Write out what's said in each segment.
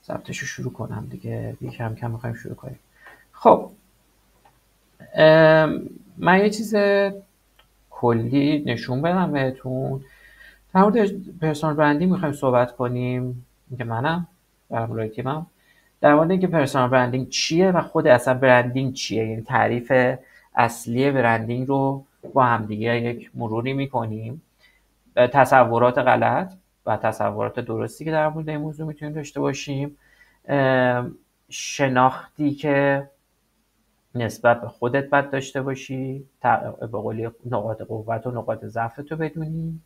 ضبطش رو شروع کنم دیگه کم کم میخوایم شروع کنیم. خب من یه چیز کلی نشون بدم بهتون. در مورد پرسونال برندینگ میخوایم صحبت کنیم که منم برای تیمم در مورد اینکه پرسونال برندینگ چیه و خود اصلا برندینگ چیه، یعنی تعریف اصلی برندینگ رو با هم دیگه یک مروری میکنیم. تصورات غلط و تصورات درستی که در مورد این موضوع میتونیم داشته باشیم، شناختی که نسبت به خودت باید داشته باشی، به قولی نقاط قوت و نقاط ضعفت رو بدونی.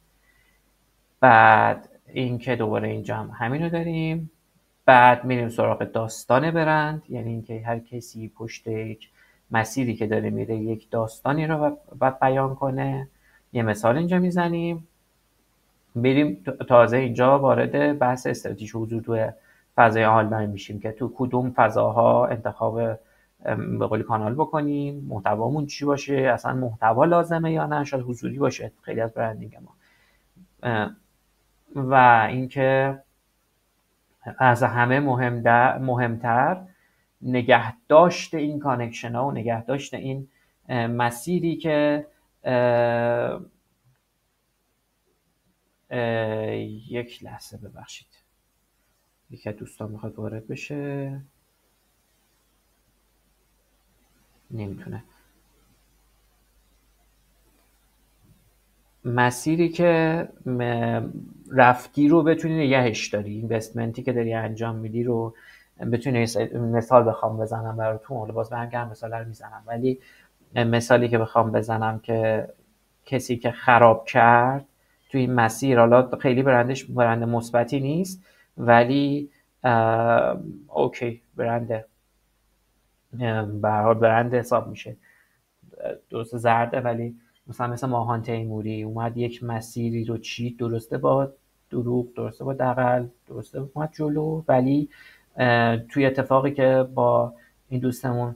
بعد اینکه دوباره اینجا هم همین رو داریم. بعد میریم سراغ داستان برند، یعنی اینکه هر کسی پشت یک مسیری که داره میره یک داستانی رو باید بیان کنه. یه مثال اینجا میزنیم، میریم تازه اینجا وارد بحث استراتژی حضور توی فضای آنلاین میشیم که تو کدوم فضاها انتخاب به قولی کانال بکنیم، محتوامون چی باشه، اصلا محتوا لازمه یا نه، شاید حضوری باشه خیلی از برندینگ ما. و اینکه از همه مهمتر نگهداشت این کانکشن ها و نگهداشت این مسیری که یک لحظه ببخشید، یکی از دوستان میخواد وارد بشه نمیتونه. مسیری که رفتی رو بتونی نگهش داری، اینوستمنتی که داری انجام میدی رو بتونی. مثال بخوام بزنم براتون، حالا باز برگردم مثال رو میزنم، ولی مثالی که بخوام بزنم که کسی که خراب کرد توی این مسیر، حالا خیلی برند مثبتی نیست ولی اوکی برند به هر حال برند حساب میشه، درست زرده، ولی مثل ماهان تیموری اومد یک مسیری رو چید، درسته با دروغ، درسته با دغل، درسته اومد جلو، ولی توی اتفاقی که با این دوستمون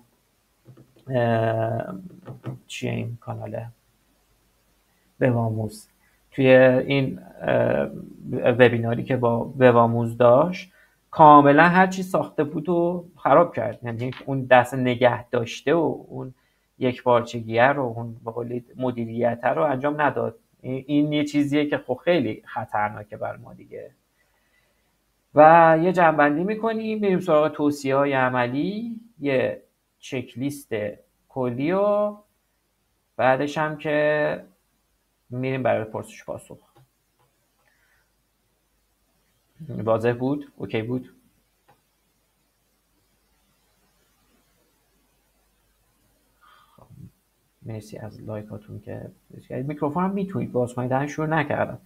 چیه این کاناله بواموز، توی این وبیناری که با بواموز داشت، کاملا هر چی ساخته بود و خراب کرد. یعنی اون دست نگه داشته و اون یک بارچگیه رو، اون به قولی مدیریت رو انجام نداد. این یه چیزیه که خب خیلی خطرناکه بر ما دیگه. و یه جنبندی میکنیم، میریم سراغ توصیه‌های عملی، یه چک لیست کلی و بعدش هم که میریم برای پرسش پاسخ. واضح بود؟ اوکی بود؟ خب. مرسی از لایکاتون که میکروفون هم میتونید باز کنید. من شروع نکردم،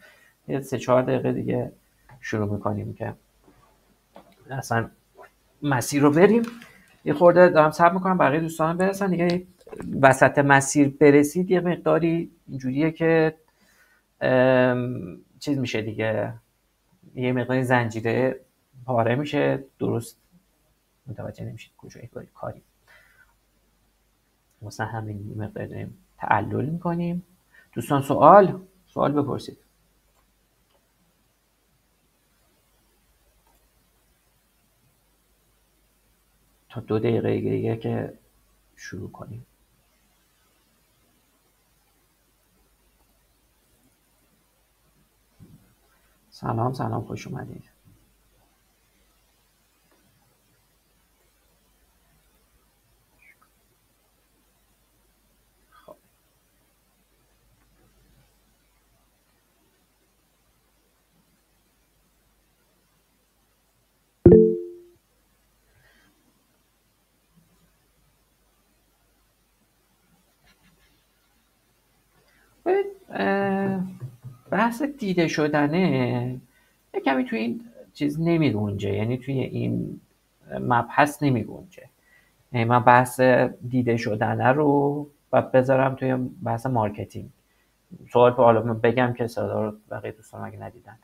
یه 3-4 دقیقه دیگه شروع میکنیم که اصلا مسیر رو بریم. یه خورده دارم صبر میکنم بقیه دوستان برسن دیگه. وسط مسیر برسید یه مقداری اینجوریه که چیز میشه دیگه، یه مقداری زنجیره پاره میشه، درست متوجه نمیشید کجای کاری. مثلا همین مقدار داریم تعلل میکنیم. دوستان سوال بپرسید. تا 2 دقیقه دیگه که شروع کنیم. سلام خوش اومدید. خب. بحث دیده شدنه یه کمی توی این چیز نمیگنجه، یعنی توی این مبحث نمیگنجه. یعنی من بحث دیده شدنه رو بذارم توی بحث مارکتینگ. سوال حالا بگم که صدا رو بقیه دوستان اگه ندیدن،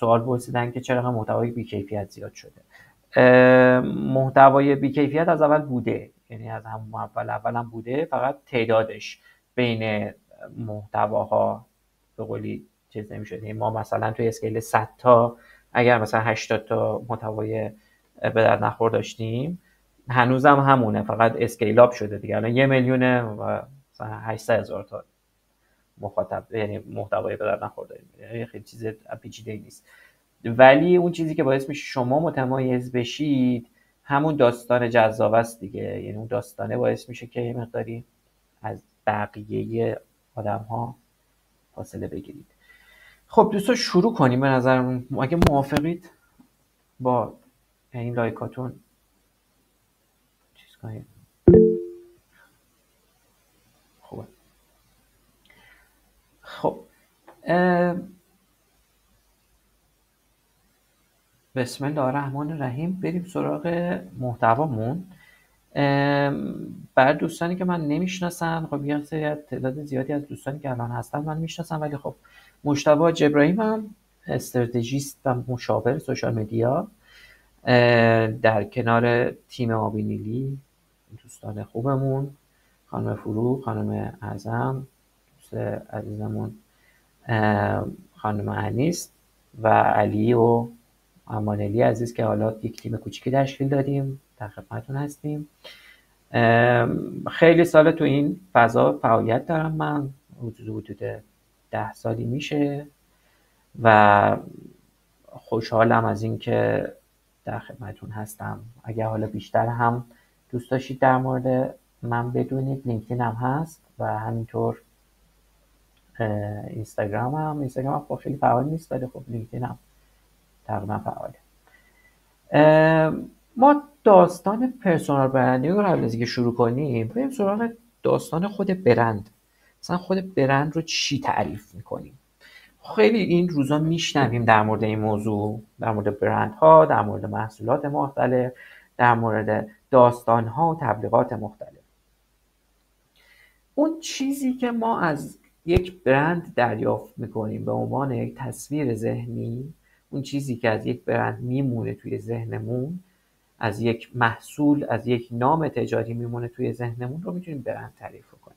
سوال پرسیدن که چرا محتوای بی‌کیفیت زیاد شده. محتوای بی‌کیفیت از اول بوده، یعنی از همون اول هم بوده، فقط تعدادش بین محتواها به قولی چیز نمی‌شد. ما مثلا توی اسکیل 100 تا اگر مثلا 80 تا محتوای به در نخور داشتیم، هنوزم همونه، فقط اسکیل اپ شده دیگه. الان 1 میلیونه و مثلا 800,000 تا مخاطب، یعنی محتوای به در نخور داریم. یعنی خیلی چیز پیچیده‌ای نیست. ولی اون چیزی که باعث میشه شما متمایز بشید همون داستان جذاب است دیگه. یعنی اون داستانه باعث میشه که یه مقداری از بقیه آدم‌ها فاصله بگیرید. خب دوستان شروع کنیم. به نظر اگه موافقید با این لایکاتون چیز کنیم. خوبه. خب بسم الله الرحمن الرحیم. بریم سراغ محتوامون. برای دوستانی که من نمیشناسن، خب یه سری تعداد زیادی از دوستانی که الان هستن من میشناسم، ولی خب مجتبی جبرائیم هم استراتژیست و مشاور سوشال مدیا در کنار تیم آبی نیلی، دوستان خوبمون، خانم فروغ، خانم اعظم، دوست عزیزمون خانم انیس و علی و امانلی عزیز که حالا یک تیم کوچیکی تشکیل دادیم، در خدمتتون هستیم. خیلی سال تو این فضا فعالیت دارم من، حدود 10 سالی میشه و خوشحالم از این که در خدمتتون هستم. اگر حالا بیشتر هم دوست داشتید در مورد من بدونید، لینکدین هم هست و همینطور اینستاگرام هم خب خیلی فعال نیست، ولی خب لینکدین هم تقریبا فعاله. ما داستان پرسونال برندینگ رو قبل از اینکه شروع کنیم بریم سراغ داستان خود برند. مثلا خود برند رو چی تعریف میکنیم؟ خیلی این روزا میشنویم در مورد این موضوع، در مورد برندها، در مورد محصولات مختلف، در مورد داستانها و تبلیغات مختلف. اون چیزی که ما از یک برند دریافت میکنیم به عنوان یک تصویر ذهنی، اون چیزی که از یک برند میمونه توی ذهنمون، از یک محصول، از یک نام تجاری میمونه توی ذهنمون، رو میتونیم برند تعریف کنیم.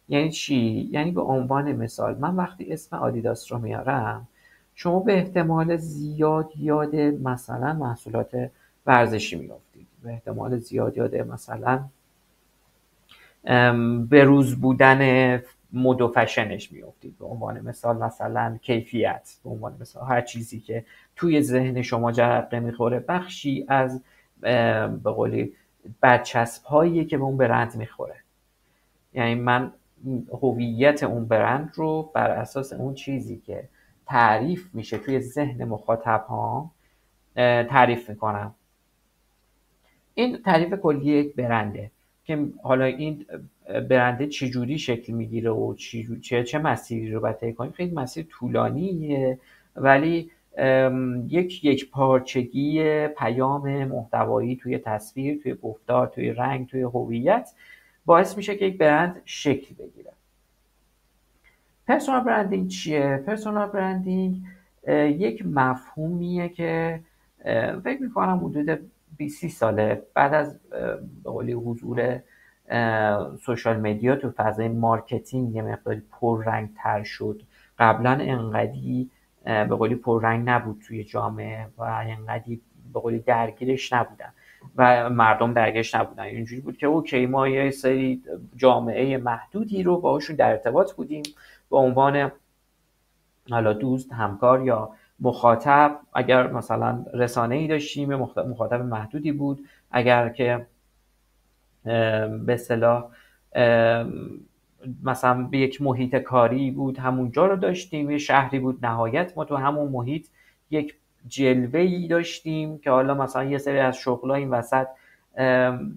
یعنی چی؟ یعنی به عنوان مثال من وقتی اسم آدیداس رو میارم، شما به احتمال زیاد یاد مثلا محصولات ورزشی میافتید، به احتمال زیاد یاد مثلا بروز بودن مد و فشنش میافتید، به عنوان مثال مثلا کیفیت، به عنوان مثال هر چیزی که توی ذهن شما جرقه میخوره بخشی از به قولی برچسب هایی که به اون برند میخوره. یعنی من هویت اون برند رو بر اساس اون چیزی که تعریف میشه توی ذهن مخاطب ها تعریف میکنم. این تعریف کلی یک برنده که حالا این برنده چجوری شکل میگیره و چه مسیری رو باید طی کنیم. خیلی مسیر طولانیه، ولی یک پارچگی پیام محتوایی توی تصویر، توی گفتار، توی رنگ، توی هویت باعث میشه که یک برند شکل بگیره. پرسونال برندینگ چیه؟ پرسونال برندینگ یک مفهومیه که فکر میکنم حدود 20 ساله بعد از به قولی حضور سوشال مدیا تو فضای مارکتینگ یه مقداری پررنگ تر شد. قبلا انقدی به قولی پررنگ نبود توی جامعه و انقدی به قولی درگیرش نبودن و مردم درگیرش نبودن. اینجوری بود که اوکی ما یه سری جامعه محدودی رو باهاشون در ارتباط بودیم به عنوان حالا دوست، همکار یا مخاطب. اگر مثلا رسانه‌ای داشتیم مخاطب محدودی بود، اگر که به اصطلاح مثلا به یک محیط کاری بود همونجا رو داشتیم، یه شهری بود نهایت ما تو همون محیط یک جلوه‌ای داشتیم که حالا مثلا یه سری از شغل‌ها این وسط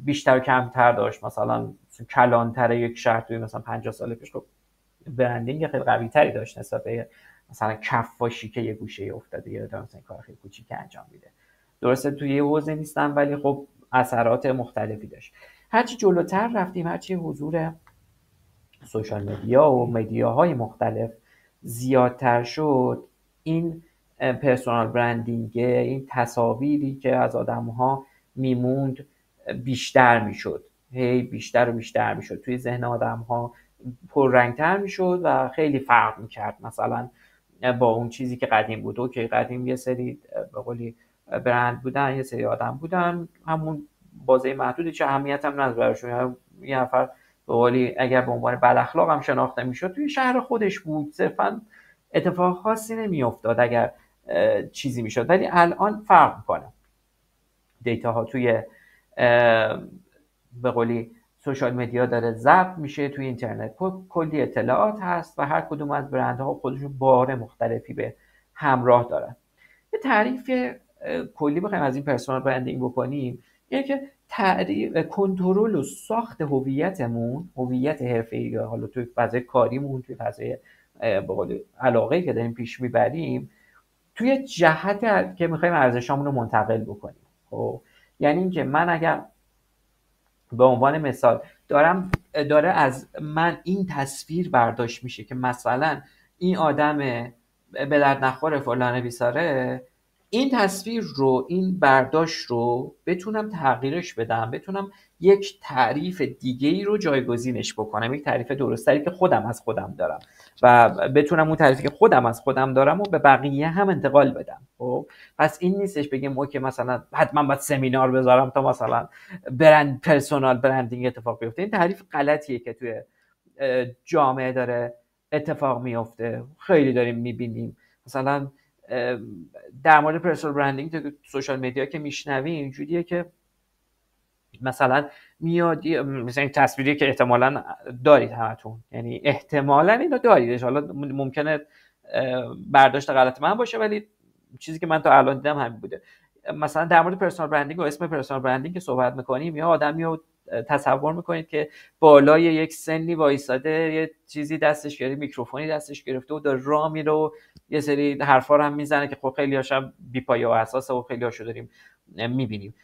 بیشتر و کمتر داشت. مثلا کلانتر یک شهر توی مثلا 50 سال پیش خب برندینگ خیلی قوی تری داشت نسبت به مثلا کفاشی که یه گوشه افتاده یا داره مثلا کار خیلی کوچیک انجام میده. درسته توی یه حوزه نیستن ولی خب اثرات مختلفی داشت. هرچی جلوتر رفتیم، هرچی حضور سوشال مدیا و مدیاهای مختلف زیادتر شد، این پرسونال برندینگ، این تصاویری که از آدم‌ها میموند بیشتر میشد، هی بیشتر و بیشتر میشد، توی ذهن آدم‌ها پررنگتر میشد و خیلی فرق میکرد. مثلا با اون چیزی که قدیم بود. اوکی قدیم یه سری به قولی برند بودن، یه سری آدم بودن، همون بازه محدودی چه اهمیت هم نداره براشون. یه نفر به قولی اگر به عنوان بد اخلاق هم شناخته میشد توی شهر خودش بود، صرفا اتفاق خاصی نمیافتاد اگر چیزی میشد. ولی الان فرق میکنه، دیتاها توی به قولی سوشال مدیا داره ضبط میشه، توی اینترنت کلی اطلاعات هست و هر کدوم از برندها خودشون بار مختلفی به همراه دارن. یه تعریف کلی بخوایم از این پرسونال برندینگ بکنیم، یعنی که تعریف کنترل و ساخت هویتمون، هویت حرفه‌ای یا حالا توی فضای کاریمون، توی فضای به قول علاقه‌ای که داریم پیش میبریم، توی جهت که میخوایم ارزشامون رو منتقل بکنیم. خب یعنی اینکه من اگر به عنوان مثال داره از من این تصویر برداشت میشه که مثلا این آدم به درد نخور فلان بیساره، این تصویر رو، این برداشت رو بتونم تغییرش بدم، بتونم یک تعریف دیگه ای رو جایگزینش بکنم، یک تعریف درستری که خودم از خودم دارم و بتونم اون تعریفی که خودم از خودم دارم رو به بقیه هم انتقال بدم. خب پس این نیستش بگیم اوکی مثلا حتما باید سمینار بذارم تا مثلا پرسونال برندینگ اتفاق بیفته. این تعریف غلطیه که توی جامعه داره اتفاق میفته. خیلی داریم میبینیم مثلا در مورد پرسونال برندینگ تو سوشال مدیا که میشنویم اینجوریه که مثلا میاد مثلا این تصویری که احتمالاً دارید همتون، یعنی احتمالاً اینو داریدش، حالا ممکنه برداشت غلط من باشه ولی چیزی که من تا الان دیدم همین بوده. مثلا در مورد پرسونال برندینگ و اسم پرسونال برندینگ که صحبت میکنیم، یا آدمی رو تصور میکنید که بالای یک سنی وایساده، یه چیزی دستش گرفته، میکروفونی دستش گرفته و داره راه میره و یه سری حرفا رو هم میزنه که خب خیلی هاش هم بی‌پایه و اساسه و خیلی هاشو داریم میبینیم،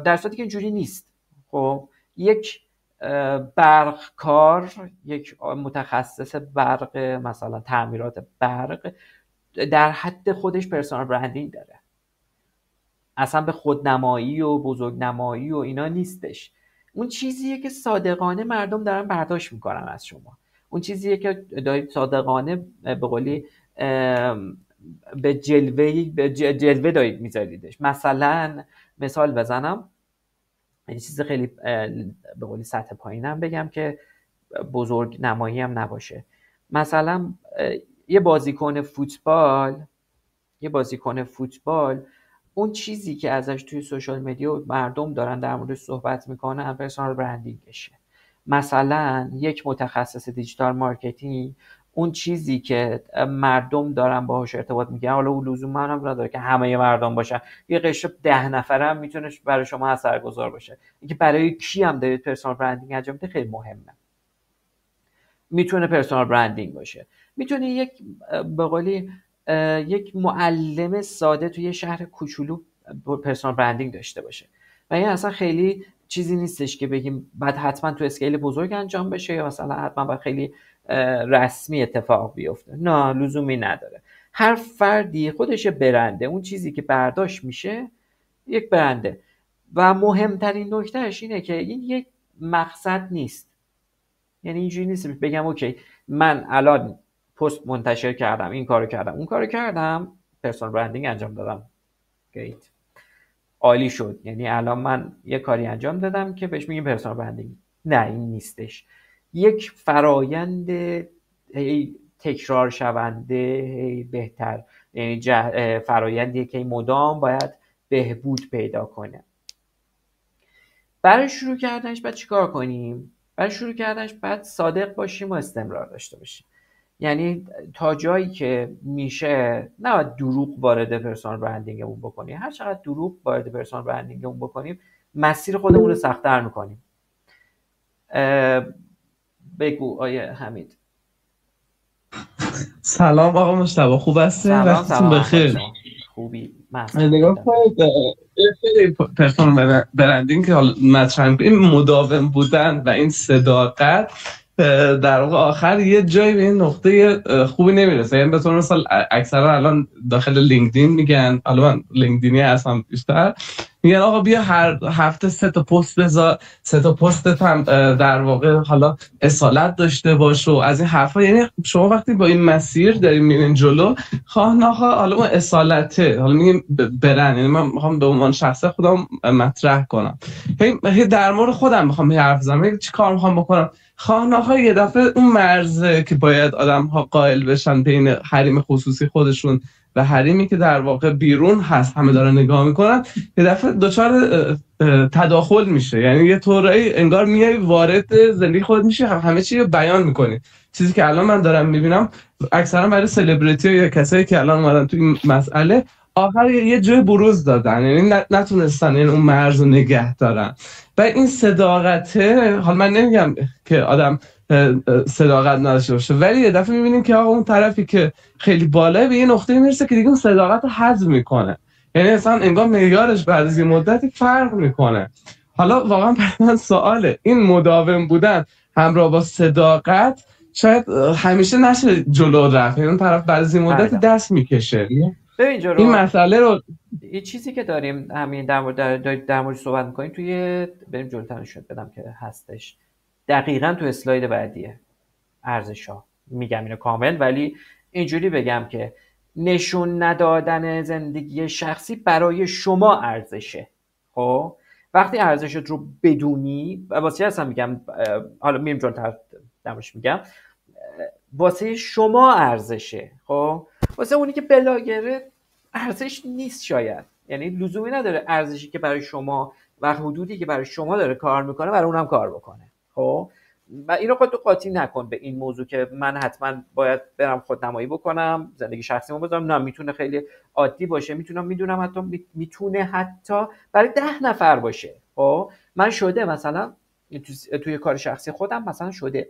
در صورتی که اینجوری نیست. خب یک برق کار، یک متخصص برق، مثلا تعمیرات برق، در حد خودش پرسونال برندینگ داره، اصلا به خودنمایی و بزرگنمایی و اینا نیستش. اون چیزیه که صادقانه مردم دارن برداشت میکنن از شما، اون چیزیه که دارید صادقانه به قولی به جلوه دارید میذاریدش. مثلا مثال بزنم، یه چیز خیلی به قولی سطح پایینم بگم که بزرگ نمایی هم نباشه. مثلا یه بازیکن فوتبال اون چیزی که ازش توی سوشال مدیا مردم دارن در موردش صحبت میکنن پرسونال برندینگشه. مثلا یک متخصص دیجیتال مارکتینگ اون چیزی که مردم دارن باهاش ارتباط میگیرن، حالا اون لزوم هم نداره که همه مردم باشن، یه قشر 10 نفره هم میتونه برای شما اثرگذار باشه. اینکه برای کی هم دارید پرسونال برندینگ انجام میدید خیلی مهمه. میتونه پرسونال برندینگ باشه، میتونه یک به قولی یک معلم ساده توی شهر کوچولو پرسونال برندینگ داشته باشه و این اصلا خیلی چیزی نیستش که بگیم بعد حتما تو اسکیل بزرگ انجام بشه یا مثلا حتما باید خیلی رسمی اتفاق بیفته. نه، لزومی نداره. هر فردی خودش برنده، اون چیزی که برداشت میشه یک برنده و مهمترین نکتهش اینه که این یک مقصد نیست. یعنی اینجوری نیست بگم اوکی من الان پست منتشر کردم، این کارو کردم، اون کارو کردم، پرسونال برندینگ انجام دادم، گریت، عالی شد، یعنی الان من یه کاری انجام دادم که بهش میگیم پرسونال برندینگ. نه، این نیستش. یک فرایند تکرار شونده بهتر، یعنی فرایندی که مدام باید بهبود پیدا کنه. برای شروع کردنش باید چیکار کنیم؟ برای شروع کردنش باید صادق باشیم و استمرار داشته باشیم. یعنی تا جایی که میشه نه دروغ وارد پرسونال برندینگمون بکنیم. هر چقدر دروغ وارد پرسونال برندینگمون بکنیم مسیر خودمون رو سخت‌تر میکنیم. بگو آیه حمید. سلام آقا مجتبی، خوب هستین؟ وقتتون بخیر. خوبی؟ نگاه کنید، خیلی پرسونال برندینگ که حالا مطرح این مداوم بودن و این صداقت در واقع آخر یه جایی به این نقطه خوبی نمیرسه. یعنی به طور مثال اکثرا الان داخل لینکدین میگن، حالا من لینکدینی هستم بیشتر، میگن آقا بیا هر هفته 3 تا پست بذار، 3 تا پستت هم در واقع حالا اصالت داشته باش و از این حرفا. یعنی شما وقتی با این مسیر داریم میرین جلو، خواه نخواه حالا اون اصالته، حالا میگیم برن، یعنی من میخوام به عنوان شخص خودم مطرح کنم، در مورد خودم میخوام حرف بزنم، چی کار میخوام بکنم. خواه نخواه یه دفعه اون مرزه که باید آدم ها قائل بشن بین حریم خصوصی خودشون و حریمی که در واقع بیرون هست، همه دارن نگاه میکنن، یه دفعه دچار تداخل میشه. یعنی یه طوری انگار میای وارد زندگی خود میشه، همه چی رو بیان میکنی. چیزی که الان من دارم میبینم اکثرا برای سلبریتی ها یا کسایی که الان اومدن تو این مسئله، آخر یه جای بروز دادن، یعنی نتونستن این اون مرز رو نگه دارن. و این صداقته، حالا من نمیگم که آدم صداقت نداشته باشه، ولی یه دفعه میبینیم که آقا اون طرفی که خیلی بالاه به یه نقطه میرسه که دیگه اون صداقت رو حذف میکنه، یعنی اصلا انگار معیارش بعد از یه مدتی فرق میکنه. حالا واقعا برای من سواله، این مداوم بودن همراه با صداقت شاید همیشه نشه جلو رفت، یعنی اون طرف بعد از یه مدتی دست میکشه. این مسئله رو یه چیزی که داریم همین در مورد صحبت میکنیم، توی بریم جلوتر نشون بدم که هستش دقیقاً تو اسلاید بعدیه، ارزش‌ها. میگم اینو کامل، ولی اینجوری بگم که نشون ندادن زندگی شخصی برای شما ارزشه. خب وقتی ارزشت رو بدونی، واسه اصلا میگم، حالا میریم جلوتر درش میگم، واسه شما ارزشه. خب واسه اونی که بلاگره ارزش نیست شاید، یعنی لزومی نداره ارزشی که برای شما و حدودی که برای شما داره کار میکنه برای اونم کار بکنه. خب و اینو خودتو قاطی نکن به این موضوع که من حتما باید برم خودنمایی بکنم، زندگی شخصیمو بذارم. نه، میتونه خیلی عادی باشه، میدونم حتی میتونه حتی برای 10 نفر باشه. خب من شده مثلا توی کار شخصی خودم مثلا شده،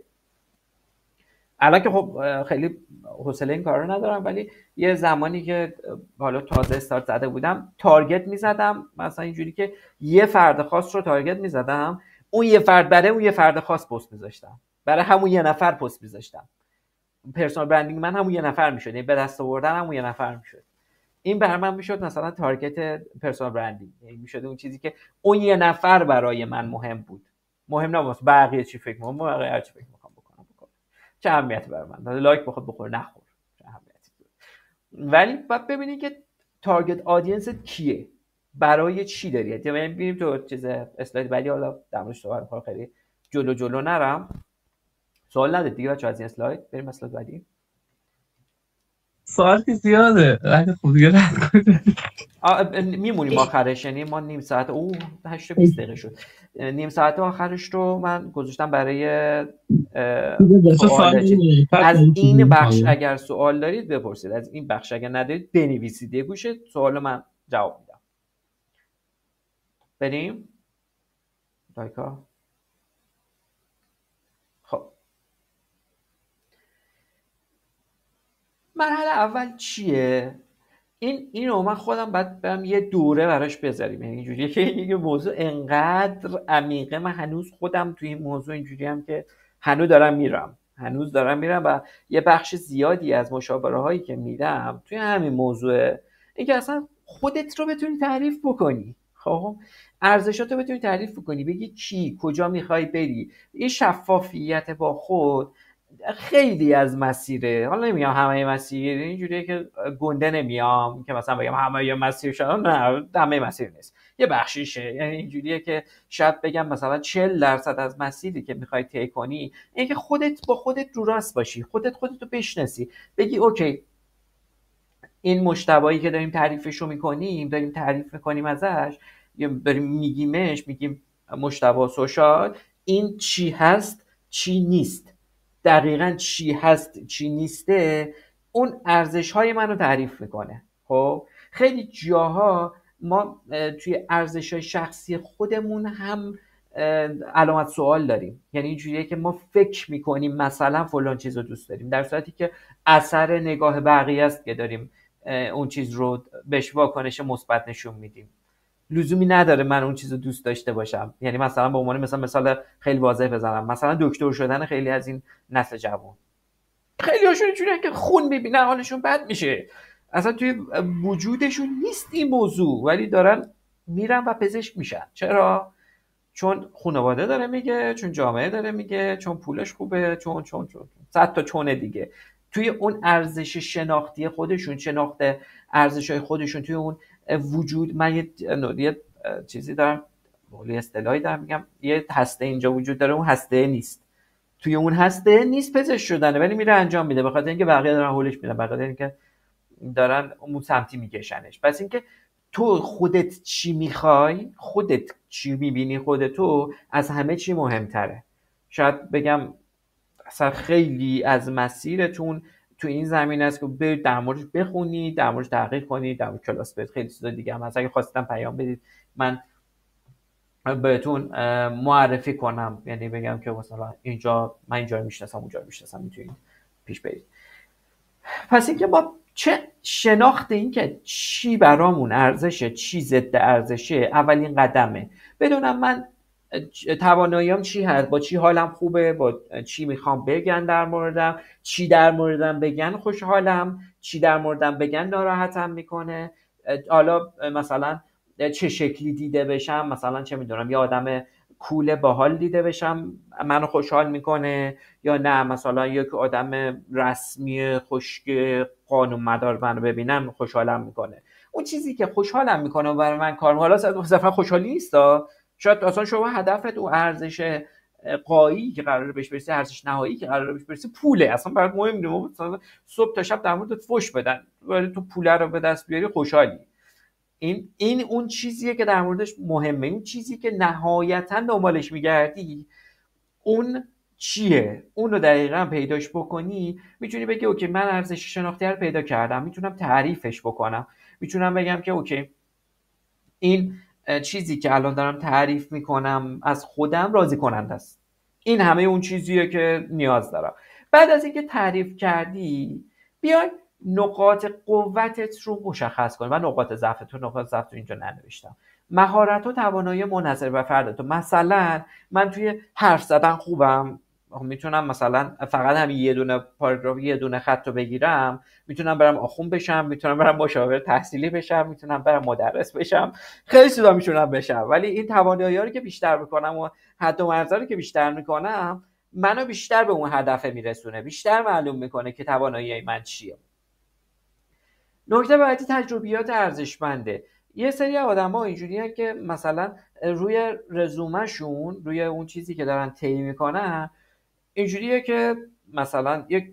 الان که خب خیلی حوصله این کارا رو ندارم، ولی یه زمانی که حالا تازه استارت زده بودم تارگت میزدم، مثلا اینجوری که یه فرد خاص رو تارگت میزدم، اون یه فرد برای اون یه فرد خاص پست میذاشتم، برای همون یه نفر پست میذاشتم. پرسونال برندینگ من همون یه نفر میشد، یعنی به دست آوردن همون یه نفر میشد. این برای من میشد مثلا تارگت پرسونال برندینگ، یعنی میشد اون چیزی که اون یه نفر برای من مهم بود. مهم نبود بقیه چی فکر می‌کنم، بقیه هر چی فکر می‌کنم بکنم، چه اهمیتی برای من، لایک بخور نخور، چه اهمیتی داره. ولی بعد ببینید که تارگت آدینست کیه، برای چی داری. یعنی ببینیم تو چیز اسلاید بعدی، حالا در موردش صحبت می‌کنم، خیلی جلو نرم. سوال ندید دیگه بچه‌ها از این اسلاید، بریم اسلاید بعدی. سوال که زیاده، اگه خوب دیگه رد میمونیم آخرش، یعنی ما نیم ساعت 8:20 دقیقه شد، نیم ساعت آخرش رو من گذاشتم برای سوال. از این بخش اگر سوال دارید بپرسید، از این بخش اگر ندارید بنویسید، یه گوشه سوال من جواب میدم. بریم دایکا. خب مرحله اول چیه؟ اینو من خودم باید برم یه دوره براش بذاریم، یعنی اینجوریه که یه موضوع انقدر عمیقه، من هنوز خودم توی این موضوع اینجوری هم که هنوز دارم میرم و یه بخش زیادی از مشاوره هایی که میدم توی همین موضوع، این که اصلا خودت رو بتونی تعریف بکنی. خب ارزشات رو بتونی تعریف بکنی، بگی کی کجا میخوای بری. این شفافیت با خود خیلی از مسیره، حالا نمیگم همه مسیر، اینجوریه که گنده نمیام که مثلا بگم همه مسیر شدن، نه همه مسیر نیست، یه بخشیشه. یعنی اینجوریه که شاید بگم مثلا 40% از مسیری که میخوای طی کنی اینه که خودت با خودت رو راست باشی، خودتو بشناسی، بگی اوکی این مجتبایی که داریم تعریفشو میکنیم، داریم تعریف میکنیم ازش، یا داریم میگیم مجتبا سوشال، این چی هست چی نیست، دقیقاً چی هست چی نیسته، اون ارزش های منو تعریف میکنه. خب خیلی جاها ما توی ارزش های شخصی خودمون هم علامت سوال داریم، یعنی اینجوریه که ما فکر میکنیم مثلا فلان چیز رو دوست داریم، در صورتی که اثر نگاه بقیه است که داریم اون چیز رو بهش واکنش مثبت نشون میدیم. لزومی نداره من اون چیز رو دوست داشته باشم. یعنی مثلا به عنوان مثال خیلی واضح بزنم، مثلا دکتر شدن خیلی از این نسل جوان، خیلی هاشون اینجوریه که خون میبینن حالشون بد میشه، اصلا توی وجودشون نیست این موضوع، ولی دارن میرن و پزشک میشن. چرا؟ چون خانواده داره میگه، چون جامعه داره میگه، چون پولش خوبه، چون 100 تا چونه دیگه. توی اون ارزش شناختی خودشون، شناخت ارزش‌های خودشون، توی اون وجود، من یه چیزی دارم، یه اصطلاحی دارم میگم، یه هسته اینجا وجود داره، اون هسته نیست. توی اون هسته نیست پزشک شدنه، ولی میره انجام میده، به خاطر اینکه بقیه دارن حولش میدن، به خاطر اینکه دارن اون سمتی میکشنش. پس اینکه تو خودت چی میخوای، خودت چی میبینی خودتو، از همه چی مهمتره. شاید بگم اصلا خیلی از مسیرتون تو این زمین است که برید در موردش بخونید، در موردش تحقیق کنید، در مورد کلاس برید، خیلی چیزا دیگه هم هست. اگه خواستم پیام بدید من بهتون معرفی کنم، یعنی بگم که مثلا اینجا من اینجا رو میشناسم، اونجا رو میشناسم، میتونید پیش برید. پس اینکه ما چه شناخت این که چی برامون ارزشه، چی ضد ارزشه، اولین قدمه. بدونم من تواناییام چی هست، با چی حالم خوبه، با چی میخوام بگن در موردم، چی در موردم بگن خوشحالم، چی در موردم بگن ناراحتم میکنه. حالا مثلا چه شکلی دیده بشم، مثلا چه میدونم یه آدم کول باحال دیده بشم منو خوشحال میکنه، یا نه مثلا یک آدم رسمی خشک قانون مدار منو ببینم خوشحالم میکنه. اون چیزی که خوشحالم میکنه و برای من کار، حالا صرفا خوشحالی نیستا، شاید اصلا شما هدفت او ارزش قایی که قراره بهش برسی، ارزش نهایی که قراره بهش برسی پوله، اصلا برات مهم نیست مثلا صبح تا شب در موردت فوش بدن، ولی تو پول رو به دست بیاری خوشحالی. این اون چیزیه که در موردش مهمه، این چیزی که نهایتا دنبالش میگردی اون چیه. اون رو دقیقا پیداش بکنی میتونی بگی اوکی من ارزش شناختی رو پیدا کردم، میتونم تعریفش بکنم، میتونم بگم که اوکی این چیزی که الان دارم تعریف میکنم از خودم راضی کننده است، این همه اون چیزیه که نیاز دارم. بعد از اینکه تعریف کردی بیای نقاط قوتت رو مشخص کن و نقاط ضعفت رو. نقاط ضعفت رو اینجا ننوشتم. مهارت و توانایی منحصر به فرد تو، مثلا من توی حرف زدن خوبم، میتونم مثلا فقط همین یه دونه پاراگراف، یه دونه خط رو بگیرم، میتونم برم آخوند بشم، میتونم برم مشاور تحصیلی بشم، میتونم برم مدرس بشم، خیلی چیزا میتونم بشم. ولی این توانایی‌ها رو که بیشتر میکنم و حد و مرزا رو که بیشتر میکنم، منو بیشتر به اون هدف میرسونه، بیشتر معلوم میکنه که توانایی من چیه. نکته بعدی تجربیات ارزشمنده. یه سری آدم‌ها اینجوریه که مثلا روی رزومه‌شون، روی اون چیزی که دارن طی میکنن، اینجوریه که مثلا یک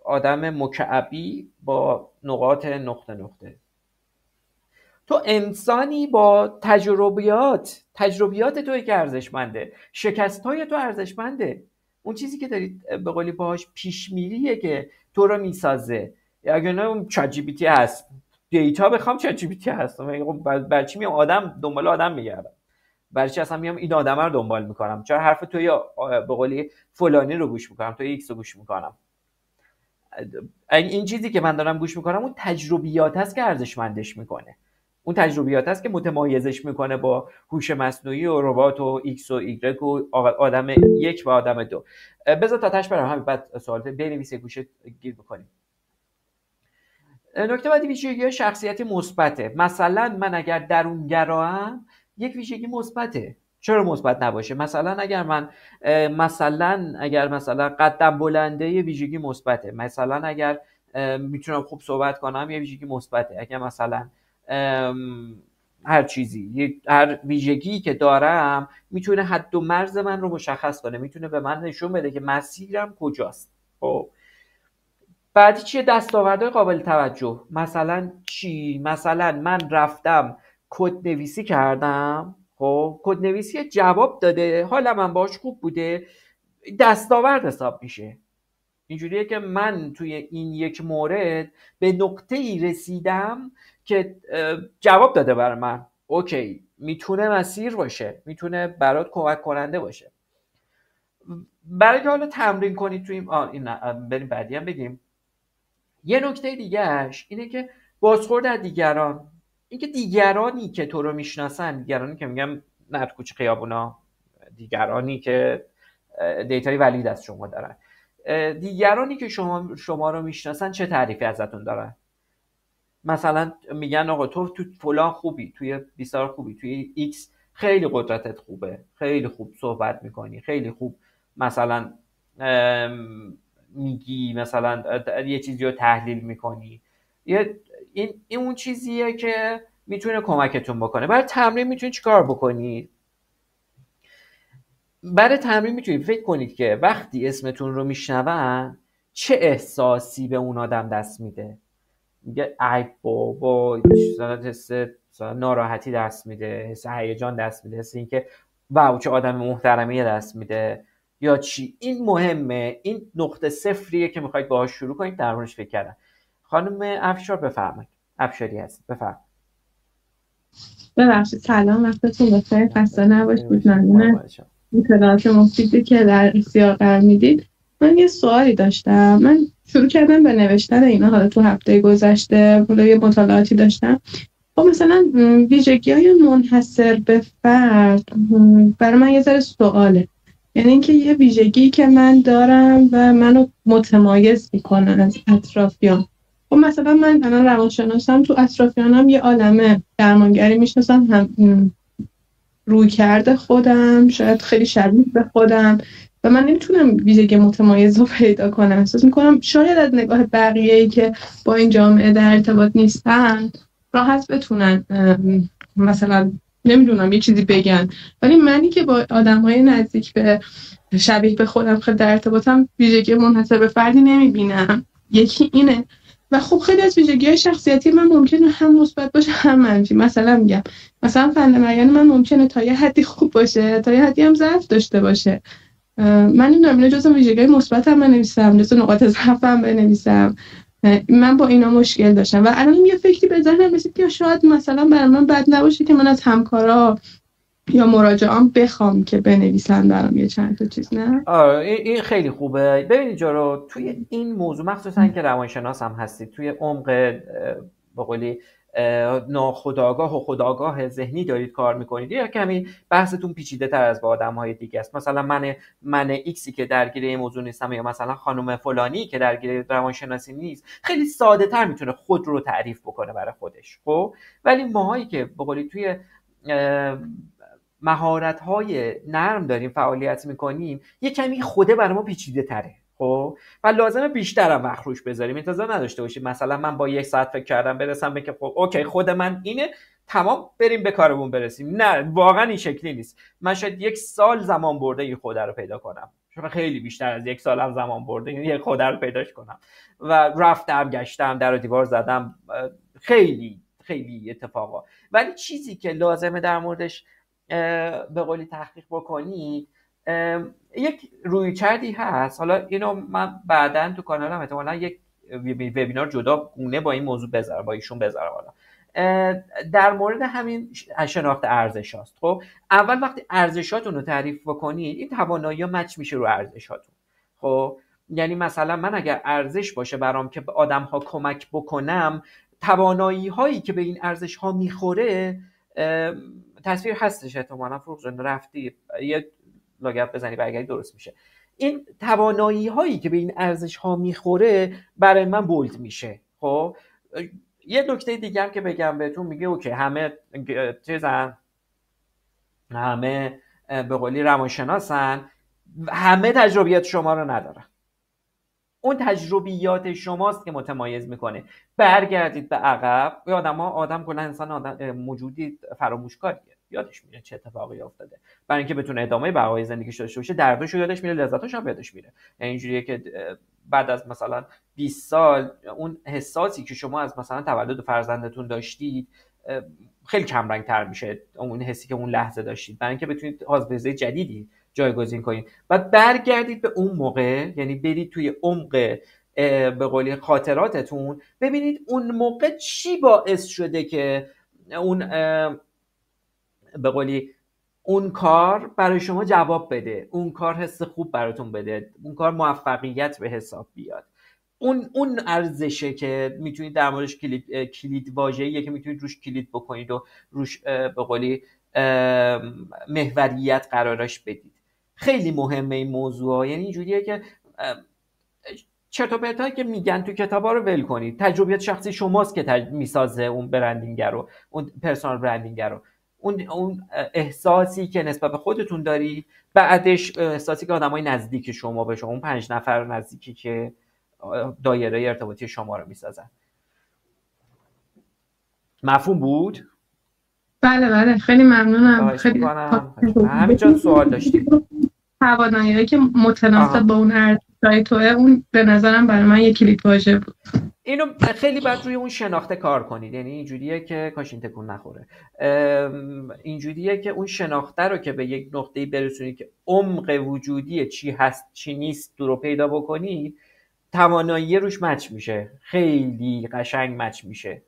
آدم مکعبی با نقاط نقطه نقطه. تو انسانی با تجربیات توی که ارزشمنده، شکست‌های تو ارزشمنده. اون چیزی که داری به قولی باهاش پیش میریه که تو رو میسازه. اگه نه اون چت جی پی تی هست، دیتا بخوام چت جی پی تی هست، برای چی میام آدم دنبال آدم میگردم؟ برای چی اصلا میام این آدم رو دنبال میکنم؟ چرا حرف توی به قولی فلانی رو گوش میکنم، توی ایکس رو گوش میکنم؟ این چیزی که من دارم گوش میکنم اون تجربیات هست که ارزشمندش میکنه، اون تجربیات هست که متمایزش میکنه با هوش مصنوعی و ربات و ایکس و ایگرگ و آدم یک و آدم دو. بذار تا تاش برم همین، بعد سوالات بنویس گوشه گیر بکنیم. نکته بعدی ویژگی شخصیتی مثبته. مثلا من اگر درونگرام، یک ویژگی مثبته. چرا مثبت نباشه؟ مثلا اگر مثلا قدم بلنده، یه ویژگی مثبته. مثلا اگر میتونم خوب صحبت کنم، یه ویژگی مثبته. اگر مثلا هر چیزی، هر ویژگی که دارم میتونه حد و مرز من رو مشخص کنه، میتونه به من نشون بده که مسیرم کجاست. خب بعدی چیه؟ دستاوردهای قابل توجه. مثلا چی؟ مثلا من رفتم کد نویسی کردم، خب کد نویسی جواب داده، حالا من باش خوب بوده، دستاورد حساب میشه. اینجوریه که من توی این یک مورد به نقطه‌ای رسیدم که جواب داده برای من. اوکی، میتونه مسیر باشه، میتونه برات کمک کننده باشه. برای که حالا تمرین کنید توی این بریم بعدی هم بگیم. یه نکته دیگهش اینه که بازخورد از دیگران. اینکه دیگرانی که تو رو میشناسن، دیگرانی که میگم نه تو کوچه خیابونا، دیگرانی که دیتای ولید از شما دارن، دیگرانی که شما رو میشناسن چه تعریفی ازتون دارن؟ مثلا میگن آقا تو فلان خوبی، توی بیسار خوبی، توی ایکس خیلی قدرتت خوبه، خیلی خوب صحبت میکنی، خیلی خوب مثلا میگی، مثلا یه چیزی رو تحلیل میکنی. این اون چیزیه که میتونه کمکتون بکنه. برای تمرین میتونید چیکار بکنید؟ برای تمرین میتونید فکر کنید که وقتی اسمتون رو میشنون چه احساسی به اون آدم دست میده. میگه ای بابا، حس ناراحتی دست میده، حس هیجان دست میده، حس اینکه واو چه آدم محترمی دست میده، یا چی. این مهمه، این نقطه صفریه که میخواید باهاش شروع کنید در موردش فکر کردن. خانم افشار بفرمایید. افشاری هست، بفرمایید. ببخشید، سلام، وقتتون بخیر، خسته نباشید. ممنون اطلاعات مفیدی که در اختیار قرار میدید. من یه سوالی داشتم. من شروع کردم به نوشتن اینا، حالا تو هفته گذشته یه مطالعاتی داشتم. خب مثلا ویژگی‌های منحصر به فرد برای من یه ذره سواله. یعنی اینکه یه ویژگی که من دارم و منو متمایز میکنه از اطرافیان. خب مثلا من الان روانشناسم، تو اطرافیانم یه عالمه درمانگری میشناسم، هم روی کرده خودم شاید خیلی شبیه به خودم و من نمیتونم ویژگی متمایز رو پیدا کنم. احساس میکنم شاید از نگاه بقیه‌ای که با این جامعه در ارتباط نیستن راحت بتونن مثلا نمیدونم یه چیزی بگن، ولی منی که با آدم‌های نزدیک به شبیه به خودم خیلی در ارتباطم ویژگی منحصر به فردی نمیبینم. یکی اینه. و خب خیلی از ویژگی‌های شخصیتی من ممکنه هم مثبت باشه هم منفی. مثلا میگم مثلا فن معین من ممکنه تا یه حدی خوب باشه، تا یه حدی هم ضعف داشته باشه. من نمیدونم اینا جزء ویژگی‌های مثبتم بنویسم، جزء نقاط ضعفم بنویسم. من با اینا مشکل داشتم و الان یه فکری به ذهنم رسید که شاید مثلا برای من بد نباشه که من از همکارا یا مراجعان بخوام که بنویسن برام یه چند تا چیز. نه این خیلی خوبه. ببینید جارو، توی این موضوع مخصوصا که روانشناس هم هستید، توی عمق به قولی ناخودآگاه و خودآگاه ذهنی دارید کار میکنید، یا کمی بحثتون پیچیده تر از با آدم های دیگه است. مثلا من ایکسی که درگیر این موضوع نیستم، یا مثلا خانم فلانی که درگیر روانشناسی نیست، خیلی ساده تر میتونه خود رو تعریف بکنه برای خودش. خب ولی ماهایی که به قولی توی مهارت‌های نرم داریم فعالیت میکنیم، یه کمی خوده برای ما پیچیده تره. خب و لازمه بیشتر هم وقت روش بذاریم. انتظار نداشته باشید مثلا من با 1 ساعت فکر کردم برسم به که خب اوکی خود من اینه، تمام بریم به کارمون برسیم. نه، واقعا این شکلی نیست. من شاید 1 سال زمان برده این خوده رو پیدا کنم، چون خیلی بیشتر از 1 سال هم زمان برده این خوده رو پیداش کنم. و رفتم گشتم، در و دیوار زدم، خیلی خیلی اتفاقا. ولی چیزی که لازمه در موردش به قولی تحقیق بکنی، یک رویکردی هست. حالا اینو من بعداً تو کانالم احتمالاً یک وبینار جدا گونه با این موضوع بذارم، با ایشون بذارم. حالا در مورد همین شناخت ارزش هاست. خب اول وقتی ارزشاتون رو تعریف بکنید، این توانایی ها مچ میشه رو ارزشاتون. خب یعنی مثلا من اگر ارزش باشه برام که به آدم ها کمک بکنم، توانایی هایی که به این ارزش ها میخوره، تصویر هستش احتمالاً فروغ جان، رفتی یه لاگپ بزنی برگردی درست میشه. این توانایی هایی که به این ارزش ها میخوره برای من بولد میشه. خب یه نکته دیگه هم که بگم بهتون، میگه اوکی همه چیزن، همه به قولی روانشناسن، همه تجربیات شما رو ندارن. اون تجربیات شماست که متمایز میکنه. برگردید به عقب. آدم کلا انسان موجودی فراموشکاریه، یادش میره چه اتفاقی افتاده. برای اینکه بتونه ادامه بقای زندگیش داشته باشه، درداشو یادش میره، لذتاشو هم یادش میره. یعنی اینجوریه که بعد از مثلا 20 سال اون حساسی که شما از مثلا تولد فرزندتون داشتید خیلی کم رنگ تر میشه، اون حسی که اون لحظه داشتید، برای اینکه بتونید حافظه جدیدی جایگزین کنید. و برگردید به اون موقع، یعنی برید توی عمق به قولی خاطراتتون، ببینید اون موقع چی باعث شده که اون به قولی اون کار برای شما جواب بده، اون کار حس خوب براتون بده، اون کار موفقیت به حساب بیاد. اون ارزشه که میتونید در موردش کلید واژه‌ایه که میتونید روش کلید بکنید و روش به قولی محوریت قرارش بدید. خیلی مهمه این موضوع. یعنی اینجوریه که چرت و پرتایی که میگن تو کتابا رو ول کنید. تجربیات شخصی شماست که میسازه اون برندینگ رو، اون پرسونال برندینگ رو. اون احساسی که نسبت به خودتون دارید، بعدش احساسی که آدمای نزدیک شما به شما، اون 5 نفر نزدیکی که دایره ارتباطی شما رو میسازن. مفهوم بود؟ بله خیلی ممنونم. خیلی همینجا سوال داشتیم. توانایی که متناسب با اون ارزش‌های توه، اون به نظرم برای من یک کلید واژه بود. اینو خیلی باید روی اون شناخته کار کنید. یعنی اینجوریه که کاش این تکون نخوره. اینجوریه که اون شناخته رو که به یک نقطه‌ای برسونید که عمق وجودی چی هست چی نیست رو پیدا بکنید، توانایی روش مچ میشه، خیلی قشنگ مچ میشه.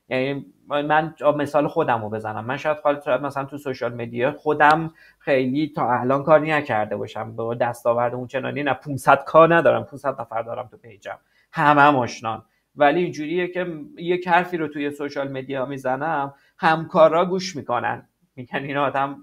یعنی من مثال خودم رو بزنم، من شاید مثلا تو سوشال مدیا خودم خیلی تا الان کاری نکرده باشم، با دستاورد اون چنانی نه، 500 کار ندارم، 500 نفر دارم تو پیجم، همه آشنان، ولی اینجوریه که یک حرفی رو توی سوشال مدیا میزنم، همکارا گوش میکنن، میگن این آدم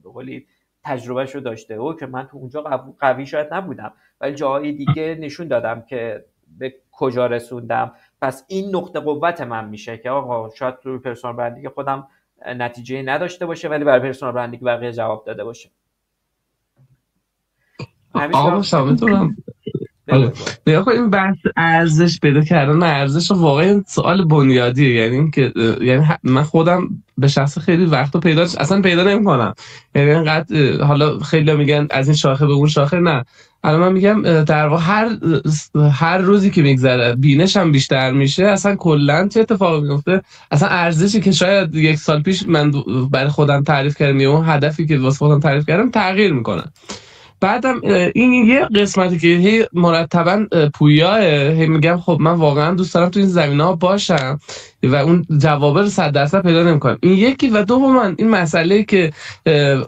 به قولی تجربهش رو داشته، او که من تو اونجا قوی شاید نبودم ولی جاهای دیگه نشون دادم که به کجا رسوندم. پس این نقطه قوت من میشه که آقا شاید تو پرسونال برندینگ خودم نتیجه نداشته باشه ولی برای پرسونال برندینگ بقیه جواب داده باشه. آقا شامتونم. نگاه کن، این بحث ارزش پیدا کردن ارزش واقعا سوال بنیادیه. یعنی اینکه من خودم به شخص خیلی وقتا اصلا پیدا نمی‌کنم. یعنی اینقدر حالا خیلی میگن از این شاخه به اون شاخه، نه، الان من میگم در واقع هر روزی که میگذره بینشم بیشتر میشه، اصلا کلا چه اتفاقی میفته، اصلا ارزشی که شاید 1 سال پیش من برای خودم تعریف کردم یا اون هدفی که واسه خودم تعریف کردم تغییر میکنه. بعدم این یه قسمتی که هی مرتبا پویاه، هی میگم خب من واقعا دوست دارم تو این زمینه‌ها باشم و اون جواب رو 100% پیدا نمی‌کنم. این یکی. و دوما این مسئله که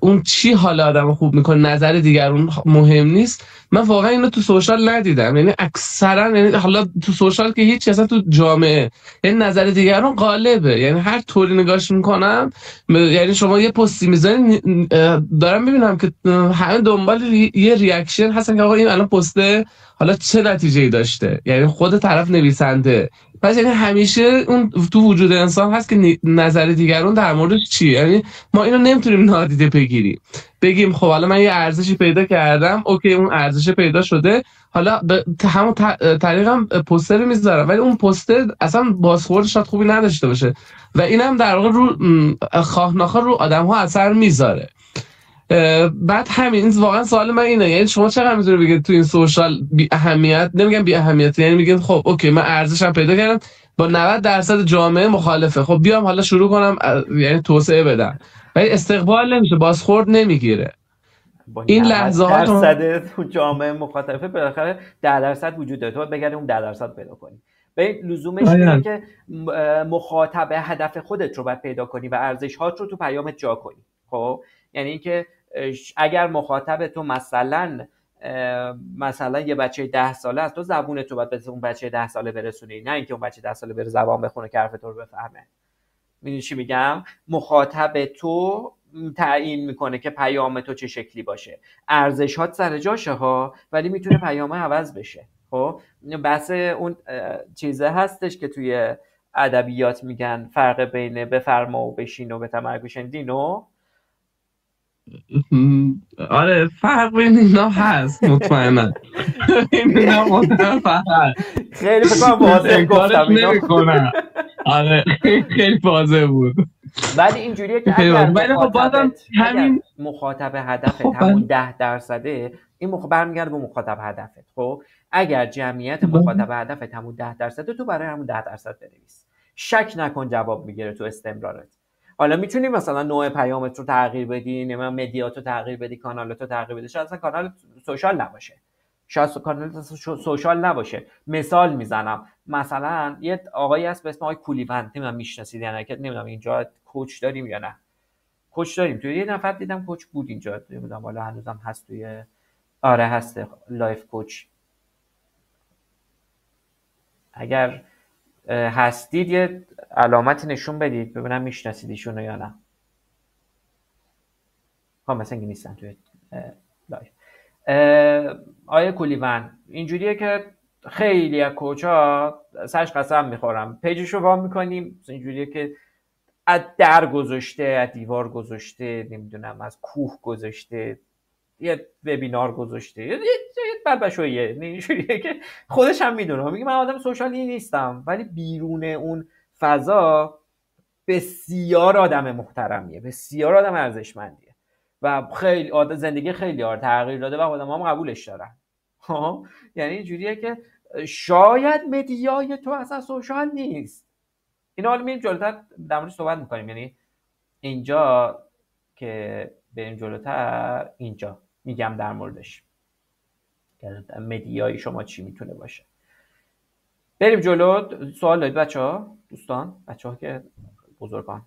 اون چی حال آدمو خوب میکنه، نظر دیگران مهم نیست، من واقعا اینو تو سوشال ندیدم. یعنی اکثرا، یعنی حالا تو سوشال که هیچ، اصلا تو جامعه یعنی نظر دیگران غالبه. یعنی هر طوری نگاهش میکنم، یعنی شما یه پستی میذارین، دارم میبینم که همه دنبال یه ریاکشن هستن که آقا این الان پسته حالا چه نتیجه‌ای داشته، یعنی خود طرف نویسنده. پس یعنی همیشه اون تو وجود انسان هست که نظر دیگران در موردش چیه. یعنی ما اینو نمیتونیم نادیده بگیریم، بگیم خب حالا من یه ارزشی پیدا کردم، اوکی اون ارزش پیدا شده، حالا به همون طریقم پوستر میذارم، ولی اون پوستر اصلا بازخورد شاید خوبی نداشته باشه و اینم در واقع رو خواه ناخواه رو آدم‌ها اثر میذاره. بعد همین واقعا سوال من اینه، یعنی شما چقدر میتونید بگید تو این سوشال بی اهمیت، نمیگم بی اهمیت، یعنی میگید خب اوکی من ارزشم پیدا کردم، با 90% جامعه مخالفه، خب بیام حالا شروع کنم یعنی توسعه بدم، ولی استقبال نمیشه، بازخورد نمیگیره. این لحظه ها تو جامعه مخاطبه بالاخره 10% وجود داره، تو باید بگردی اون 10% پیدا کنی. به لزومش اینه که مخاطب هدف خودت رو باید پیدا کنی و ارزش‌هات رو تو پیامت جا کنی. خب یعنی اینکه اگر مخاطب تو مثلا یه بچه 10 ساله است، تو زبون تو باید به اون بچه 10 ساله برسونی، نه اینکه اون بچه 10 ساله بره زبان بخونه که حرف تو رو بفهمه. میدونی چی میگم؟ مخاطب تو تعیین میکنه که پیام تو چه شکلی باشه. ارزشات سر جاشه ها، ولی میتونه پیام عوض بشه. خب بحث اون چیزه هستش که توی ادبیات میگن فرق بین بفرما و بشین و بتمرگ شنیدینو. آره فرق بین اینا هست مطمئنا. اینا مطمئنا خیلی فکر کنم واضح گفتم نمی‌کنم. آره خیلی واضح بود. ولی اینجوریه که اگر مخاطب هدفت همون 10%، این برمیگرده به مخاطب هدفت. خب اگر جمعیت مخاطب هدفت همون 10%، تو برای همون 10% بنویس، شک نکن جواب میگیره تو استمرارت. حالا میتونی مثلا نوع پیامت رو تغییر بدی، نمیدونم مدیات رو تغییر بدی، کانالات رو تغییر بدی، شاید اصلا کانال سوشال نباشه، شاید کانال سوشال نباشه. مثال میزنم، مثلا یه آقایی هست به اسم آقای کولیوند، نمیدونم میشناسید یا نه، که نمیدونم اینجا کوچ داریم یا نه. کوچ داریم، توی یه نفر دیدم کوچ بود اینجا، نمیدونم حالا هنوزم هست توی، آره هسته، لایف کوچ. اگر هستید یه علامتی نشون بدید ببینم میشناسید ایشونو یا نه. ها مثلا اینکه نیستن توی لایف. آیه کولیوند اینجوریه که خیلی از کوچا سرش قسم میخورم پیجشو وام میکنیم اینجوریه که از در گذاشته، از دیوار گذاشته، نمیدونم از کوه گذاشته، یه وبینار گذاشته، یه بلبشویه اینجوریه که خودش هم میدونه. میگه من آدم سوشالی نیستم، ولی بیرون اون فضا بسیار آدم محترمیه، بسیار آدم ارزشمندیه و خیلی زندگی خیلی تغییر داده و آدم هم قبولش دارن. یعنی اینجوریه که شاید مدیای تو اصلا سوشال نیست. این حالا میریم جلوتر در موردش صحبت میکنیم. یعنی اینجا که بریم جلوتر اینجا میگم در موردش مدیای شما چی میتونه باشه. بریم جلو. سوال دارید بچه ها؟ دوستان بچه ها که بزرگان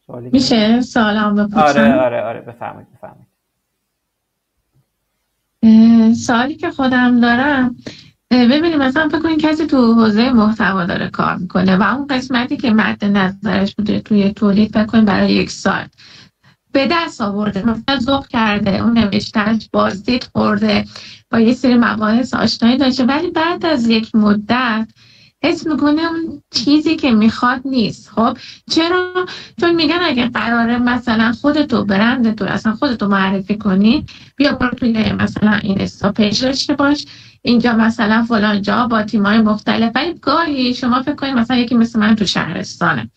میشه سوالم بپرسم؟ آره بفرمایید. سوالی که خودم دارم، ببینید مثلا فکر کنید کسی تو حوزه محتوا داره کار میکنه و اون قسمتی که مد نظرش بوده توی تولید فکر کنید برای 1 سال به دست آورده، مثلا ذوق کرده، اون نوشتهش بازدید خورده، با یه سری مباحث آشنایی داشته، ولی بعد از یک مدت حس میکنه اون چیزی که میخواد نیست. خب چرا؟ چون میگن اگه قراره مثلا خودتو برندتو اصلا خودتو معرفی کنی، بیا برو توی مثلا اینستا پیج داشته باش، اینجا مثلا فلان جا با تیمای مختلف. ولی گاهی شما فکر کنید مثلا یکی مثل من تو شهرستانه،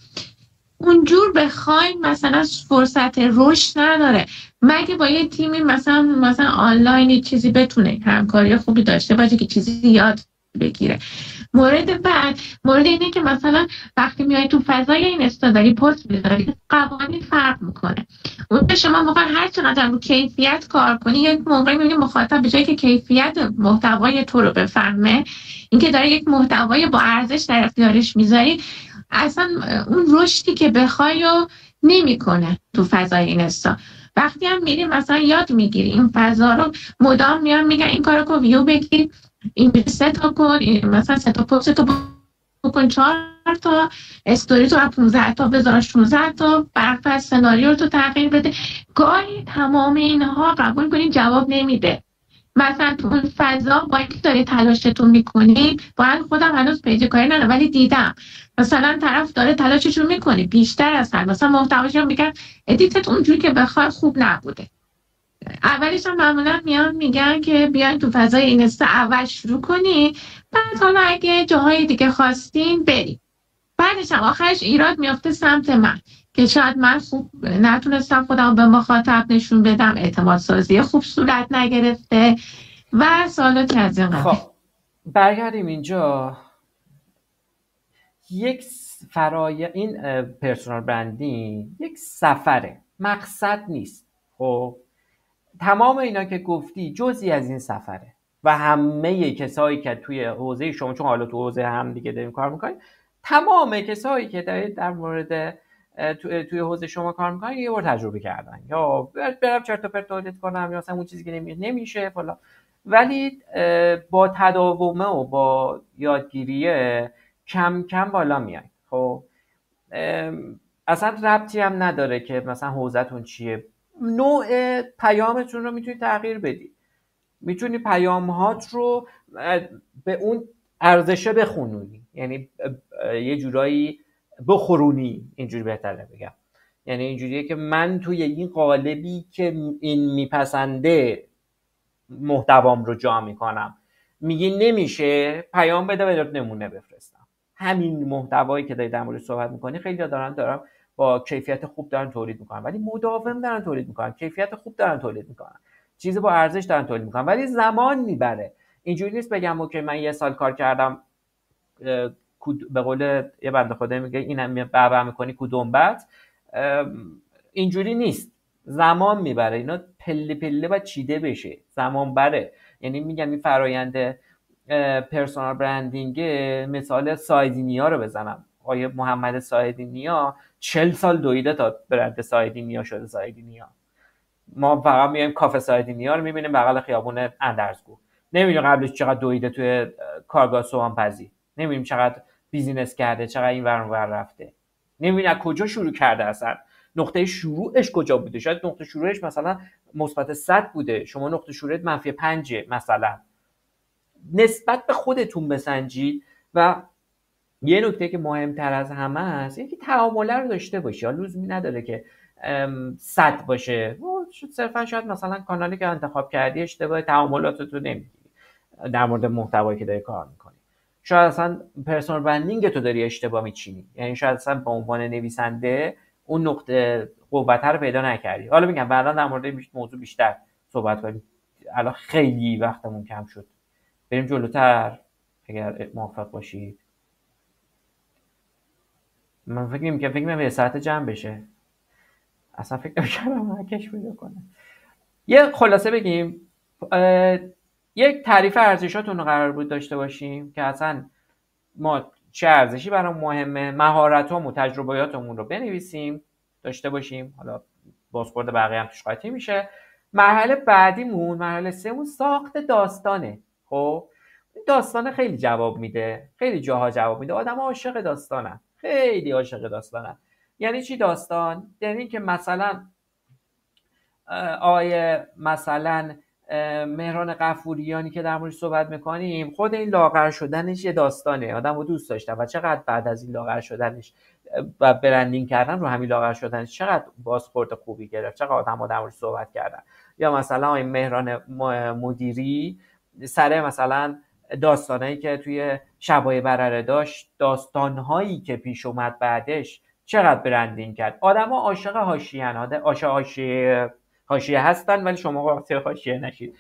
اونجور بخوایم مثلا فرصت رشد نداره، مگه با یه تیمی مثلا آنلاینی چیزی بتونه همکاری خوبی داشته باشه که چیزی یاد بگیره. مورد بعد مورد اینه که مثلا وقتی میای تو فضای این استاداری پست میذاری، قوانین فرق میکنه. اون به شما موقع هر چقدر رو کیفیت کار کنی، یک موقعی میبینی مخاطب به جایی که کیفیت محتوای تو رو بفهمه، اینکه داره یک محتوای با ارزش در اختیارش میذاری، اصلا اون رشدی که بخوای و نمیکنه تو فضای اینستا. وقتی هم میری مثلا یاد میگیری این فضا رو، مدام میان میگن این کارو کن، ویو بگیر، این 3 تا کن، مثلا 3 تا پست تو بکن، 4 تا استوری تو 15 تا بذار، 16 تا برفض سناریو تو تغییر بده. گاهی تمام اینها قبول کنید جواب نمیده. مثلا تو اون فضا با اینکه داری تلاشتون میکنی، باید خودم هنوز پیج کاری ندارم ولی دیدم مثلا طرف داره تلاششون میکنه بیشتر از هر، مثلا محتواشون میگن ادیتت اونجوری که بخوای خوب نبوده. اولش هم معمولا میان میگن که بیاین تو فضای اینستا اول شروع کنی، بعد حالا اگه جاهای دیگه خواستین بری. بعدش هم آخرش ایراد میافته سمت من که شاید من خوب نتونستم خودم به مخاطب نشون بدم، اعتماد سازی خوب صورت نگرفته و سوالاتی از این قبیل. خب برگردیم اینجا. یک این پرسونال برندینگ یک سفره، مقصد نیست. خب تمام اینا که گفتی جزئی از این سفره و همه کسایی که توی حوزه شما، چون حالا تو حوزه هم دیگه داریم کار میکنیم، تمام کسایی که در مورد توی حوزه شما کار میکنن یه بار تجربه کردن، یا برم چرت و پرت تولید کنم، یا مثلا اون چیزی که نمیشه فلان. ولی با تداومه و با یادگیریه کم کم بالا میای. خب اصلا ربطی هم نداره که مثلا حوزه‌تون چیه، نوع پیامتون رو میتونی تغییر بدی، میتونی پیام‌هات رو به اون ارزشه بخونونی، یعنی یه جورایی بخورونی، اینجوری بهتره بگم. یعنی اینجوریه که من توی این قالبی که این میپسنده محتوام رو جا میکنم، میگی نمیشه، پیام بده و نمونه بفرستم. همین محتوایی که داری در موردش صحبت میکنی خیلی دارن با کیفیت خوب دارن تولید میکنن، ولی مداوم دارن تولید میکنن، کیفیت خوب دارن تولید میکنن، چیز با ارزش دارن تولید میکنن، ولی زمان میبره. اینجوری نیست بگم اوکی من 1 سال کار کردم، به قول یه بنده خدا میگه اینم بابا میکنی کدومبت. اینجوری نیست، زمان میبره. اینا پله پله باید چیده بشه، زمان بره. یعنی میگم این فرایند پرسونال برندینگ، مثال سایدینیا رو بزنم. آقای محمد سایدینیا 40 سال دویده تا برند سایدینیا شده سایدینیا. ما فقط میایم کافه سایدینیا رو میبینیم بغل خیابون اندرزگو، نمیدونیم قبلش چقدر دویده توی کارگاه سوهانپزی، نمیدونیم چقدر بیزینس کرده، چقدر این ور اون ور رفته، نمیدونیم از کجا شروع کرده اصلا. نقطه شروعش کجا بوده. شاید نقطه شروعش مثلا مثبت 100 بوده، شما نقطه شروعت منفی 5 مثلا. نسبت به خودتون بسنجید. و یه نکته که مهمتر از همه است اینه که تعامله رو داشته باشی. حالا لزومی نداره که 100 باشه، صرفا شاید مثلا کانالی که انتخاب کردی اشتباه، تعاملاتت رو نمیگیری در مورد محتوایی که داری کار میکنی. شاید اصلا پرسونال برندینگ تو داری اشتباه میچینی، یعنی شاید اصلا به عنوان نویسنده اون نقطه قوت رو پیدا نکردی. حالا میگم بعدا در مورد موضوع بیشتر صحبت کنیم، الان خیلی وقتمون کم شد. بریم جلوتر اگر موافق باشید. من فکر می‌کنم یه ساعت جمع بشه. اصلا فکر نمی‌کردم کش پیدا کنه. یه خلاصه بگیم، یک تعریف ارزشاتون رو قرار بود داشته باشیم که اصلا ما چه ارزشی برام مهمه، مهارت‌هامون، تجربیاتمون رو بنویسیم داشته باشیم. حالا بازخورد بقیه هم توش قاطی میشه. مرحله بعدیمون، مرحله سوم، ساخت داستانه. خب داستان خیلی جواب میده، خیلی جاها جواب میده. آدم‌ها عاشق داستانن، خیلی عاشق داستانن. یعنی چی داستان؟ یعنی که مثلا مثلا مهران قفوریانی که در موردش صحبت میکنیم، خود این لاغر شدنش یه داستانه، آدمو دوست داشتن و چقدر بعد از این لاغر شدنش و برندینگ کردن رو همین لاغر شدنش چقدر بازخورد خوبی گرفت، چقدر آدم‌ها در موردش صحبت کردن. یا مثلا این مهران مدیری سر مثلا داستانایی که توی شبای برره داشت، داستانهایی که پیش اومد بعدش چقدر برندینگ کرد. آدم‌ها عاشق حاشیه‌ان، حاشیه هستن ولی شما قاطی حاشیه نشید.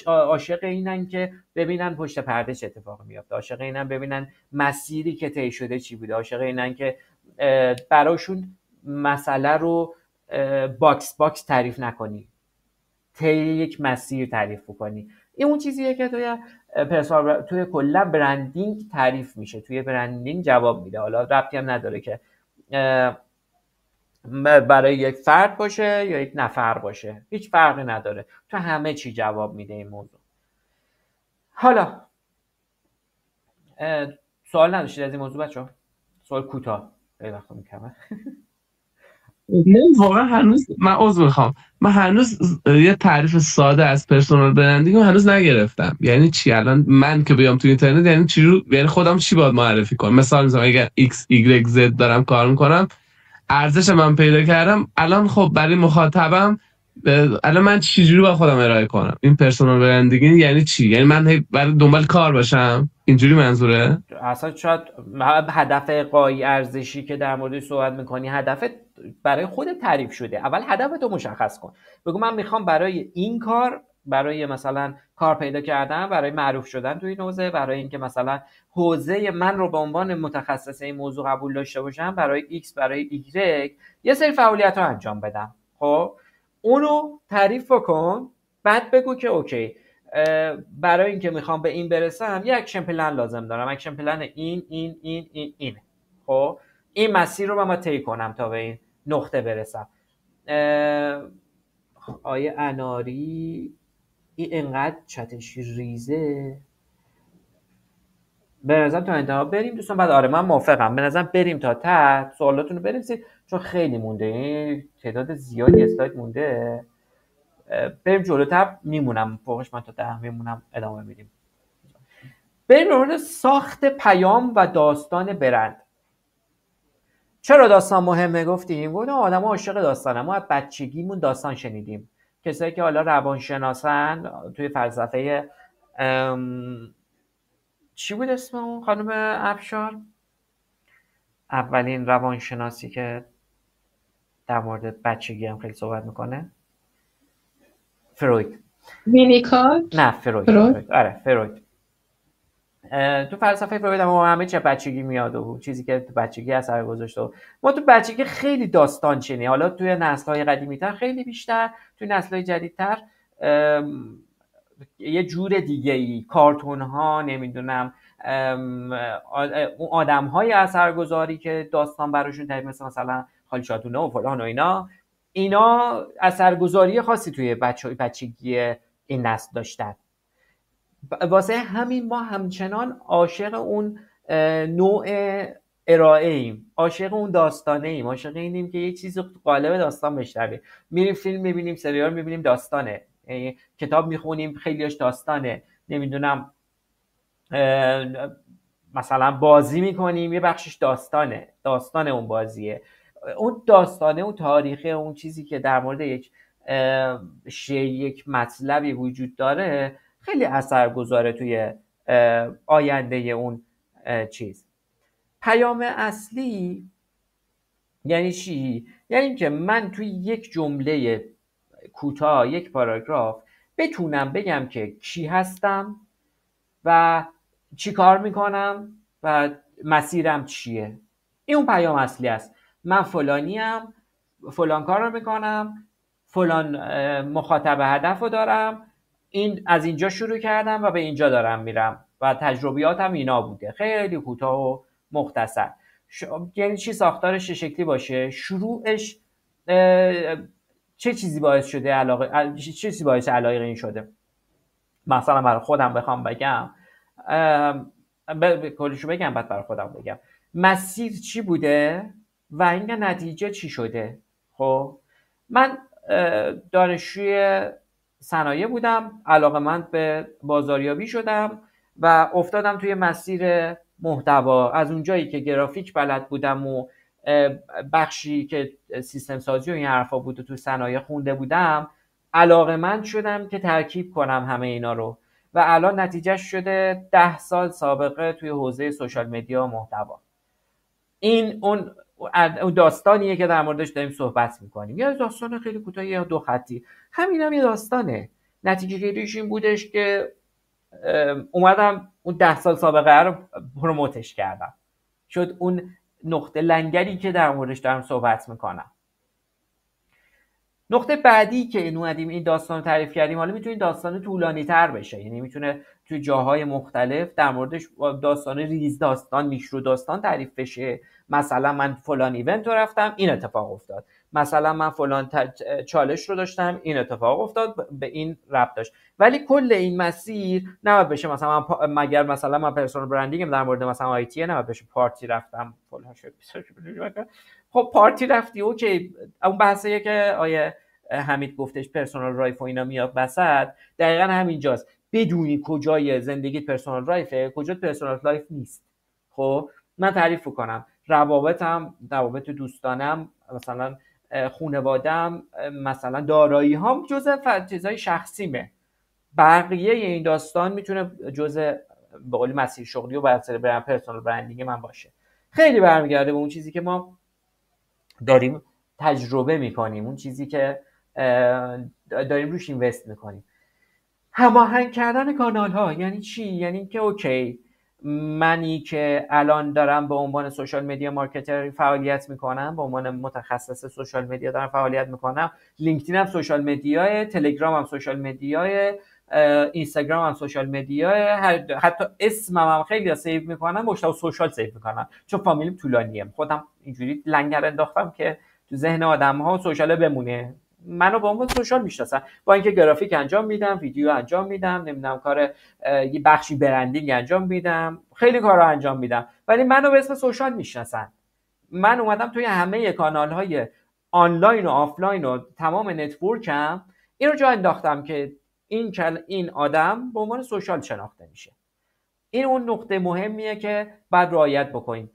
عاشق اینن که ببینن پشت پرده چه اتفاقی میفته، عاشق اینن ببینن مسیری که طی شده چی بوده، عاشق اینن که براشون مسئله رو باکس تعریف نکنی، طی یک مسیر تعریف کنی. این اون چیزیه که توی کلا برندینگ تعریف میشه، توی برندینگ جواب میده. حالا ربطی هم نداره که برای یک فرد باشه یا یک نفر باشه، هیچ فرقی نداره، تو همه چی جواب میده این موضوع. حالا سوال نداشتید از این موضوع بچه‌ها؟ سوال کوتاه خیلی وقت میکنم. نه واقعا هنوز من عذر میخوام، من هنوز یه تعریف ساده از پرسونال برندینگ هنوز نگرفتم. یعنی چی الان من که بیام تو اینترنت، یعنی چی رو، یعنی خودم چی باید معرفی کنم؟ مثلا اگر x y z دارم کار میکنم، ارزش من پیدا کردم، الان خب برای مخاطبم الان من چجوری با خودم ارائه کنم؟ این پرسونال برندینگ یعنی چی؟ یعنی من برای دنبال کار باشم، اینجوری منظوره؟ اصلا شاید هدف قایی ارزشی که در موردش صحبت میکنی، هدفت برای خودت تعریف شده. اول هدفتو مشخص کن، بگو من میخوام برای این کار، برای مثلا کار پیدا کردن، برای معروف شدن توی این حوزه، برای اینکه مثلا حوزه من رو به عنوان متخصص این موضوع قبول داشته باشم، برای X برای Y یه سری فعالیت رو انجام بدم. خب اونو تعریف بکن، بعد بگو که اوکی برای اینکه میخوام به این برسم یه اکشن پلن لازم دارم، اکشن پلن این. خب این مسیر رو من طی کنم تا به این نقطه برسم. آیه اناری این انقدر چتش ریزه، به نظرم تا انتها بریم دوستان. بعد آره من موافقم، به نظرم بریم تا ته، سوالاتون رو بنویسید چون خیلی مونده، تعداد زیادی اسلاید مونده. بریم جلوتر، میمونم فوقش، من تا 10 میمونم، ادامه میدیم. بریم مورد ساخت پیام و داستان برند. چرا داستان مهمه؟ گفتیم آدم‌ها عاشق داستانن، ما از بچگیمون داستان شنیدیم. کسایی که حالا روانشناسن توی فلسفه چی بود اسم اون خانم افشار؟ اولین روانشناسی که در مورد بچگی هم خیلی صحبت میکنه، فروید. وینیکات؟ نه فروید. آره فروید. تو فلسفه فروید همه چه بچگی میاد و چیزی که تو بچگی اثر گذاشته. ما تو بچگی خیلی داستان شنیدیم، حالا توی نسل‌های قدیمی‌تر خیلی بیشتر، توی نسل‌های جدیدتر یه جور دیگه‌ای، کارتون‌ها، نمیدونم اون آدم‌های اثرگذاری که داستان براشون تعریف، مثلا خالی شاتونه و فلان و اینا اثرگذاری خاصی توی بچگی این نسل داشتن. واسه همین ما همچنان عاشق اون نوع ارائه ایم، عاشق اون داستانه ایم، عاشق اینیم که یه چیزی قالب داستان بشنویم. میریم فیلم میبینیم، سریال میبینیم، داستانه. کتاب میخونیم، خیلیش داستانه. نمیدونم مثلا بازی میکنیم، یه بخشش داستانه، داستان اون بازیه. اون داستانه، اون تاریخه، اون چیزی که در مورد یک مطلبی وجود داره خیلی اثر گذاره توی آینده اون چیز. پیام اصلی یعنی چی؟ یعنی که من توی یک جمله کوتاه، یک پاراگراف بتونم بگم که کی هستم و چی کار میکنم و مسیرم چیه. این اون پیام اصلی است. من فلانیم، فلان کار رو میکنم، فلان مخاطب هدف رو دارم، از اینجا شروع کردم و به اینجا دارم میرم و تجربیاتم اینا بوده. خیلی کوتاه و مختصر. یعنی چی ساختارش شکلی باشه؟ شروعش چه چیزی باعث شده چه چیزی باعث علاقه این شده؟ مثلا برای خودم بخوام بگم، کلشو بگم بعد برای خودم بگم مسیر چی بوده و این نتیجه چی شده. خب من دانشجوی صنایع بودم، علاقه‌مند به بازاریابی شدم و افتادم توی مسیر محتوا. از اونجایی که گرافیک بلد بودم و بخشی که سیستم سازی و این حرفا بود و توی صنایع خونده بودم، علاقه‌مند شدم که ترکیب کنم همه اینا رو و الان نتیجه شده 10 سال سابقه توی حوزه سوشال مدیا و محتوا. این اون داستانیه که در موردش داریم صحبت میکنیم. یه داستان خیلی کوتاه، یه 2 خطی. همینم یه داستانه. نتیجه گیریش این بودش که اومدم اون 10 سال سابقه رو پروموتش کردم، شد اون نقطه لنگری که در موردش دارم صحبت میکنم. نقطه بعدی که اومدیم این داستان رو تعریف کردیم، حالا میتونه داستان طولانی تر بشه، یعنی میتونه توی جاهای مختلف در موردش داستان ریز داستان، میکرو داستان تعریف بشه. مثلا من فلان ایونت رو رفتم، این اتفاق افتاد. مثلا من فلان چالش رو داشتم، این اتفاق افتاد، به این ربط داشت. ولی کل این مسیر نباید بشه مثلا مگر مثلا من پرسونال برندینگم در مورد مثلا آی تی، نباید بشه پارتی رفتم فلان شد. خب پارتی رفتی اوکی، اون بحثیه که آیه حمید گفتش پرسونال رایف و اینا میاد وسط، دقیقاً همینجاست. بدونی کجای زندگیت پرسونال رایفه، کجا پرسونال لایف نیست. خب من تعریف کنم روابطم، روابط دوستانم، مثلا خانواده‌ام، مثلا دارایی هام جزء چیزای شخصیمه. بقیه این داستان میتونه جزء به قول مسیر شغلی و پرسونال برندینگ من باشه. خیلی برمیگرده به اون چیزی که ما داریم تجربه میکنیم، اون چیزی که داریم روش اینوست میکنیم. هماهنگ کردن کانال ها یعنی چی؟ یعنی که اوکی، منی که الان دارم به عنوان سوشال مدیا مارکتر فعالیت میکنم، به عنوان متخصص سوشال مدیا دارم فعالیت میکنم، لینکدین هم سوشال مدیاه، تلگرام هم سوشال مدیاه، اینستاگرام هم سوشال مدیاه، حتی اسمم هم خیلی سیو میکنم، مشتاق سوشال سیو میکنم چون فامیلیم طولانیه. خودم اینجوری لنگر انداختم که تو ذهن آدم ها سوشال بمونه. منو به عنوان سوشال میشناسن، با اینکه گرافیک انجام میدم، ویدیو انجام میدم، نمیدونم کار یه بخشی برندینگ انجام میدم، خیلی کارا انجام میدم، ولی منو به اسم سوشال میشناسن. من اومدم توی همه کانال های آنلاین و آفلاین و تمام نتورکم این رو جا انداختم که این آدم به عنوان سوشال شناخته میشه. این اون نقطه مهمیه که باید رعایت بکنید.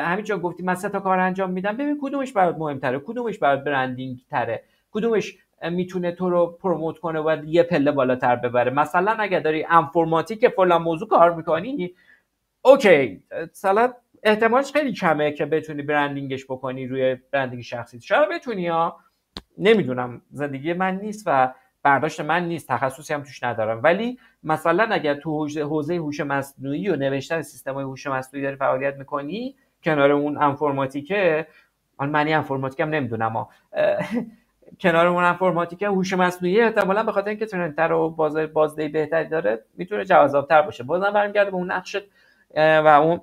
همینجا گفتیم من 3 تا کار انجام میدم، ببین کدومش برات مهمتره، کدومش برات برندینگ تره، کدومش میتونه تو رو پروموت کنه و یه پله بالاتر ببره. مثلا اگه داری انفورماتیک فلان موضوع کار میکنی، اوکی، مثلا احتمالش خیلی کمه که بتونی برندینگش بکنی روی برندینگ شخصی. شاید بتونی، ها نمیدونم، زندگی من نیست و برداشت من نیست، تخصصی هم توش ندارم. ولی مثلا اگر تو حوزه هوش مصنوعی و نوشتن سیستم‌های هوش مصنوعی داری فعالیت میکنی کنار اون انفورماتیکه، معنی انفورماتیک هم نمیدونم کنار اون انفورماتیک هوش مصنوعی احتمالاً به خاطر اینکه ترندتر و بازدهی بهتری داره میتونه جذاب‌تر باشه. بازم برمیگرده به اون نقشت و اون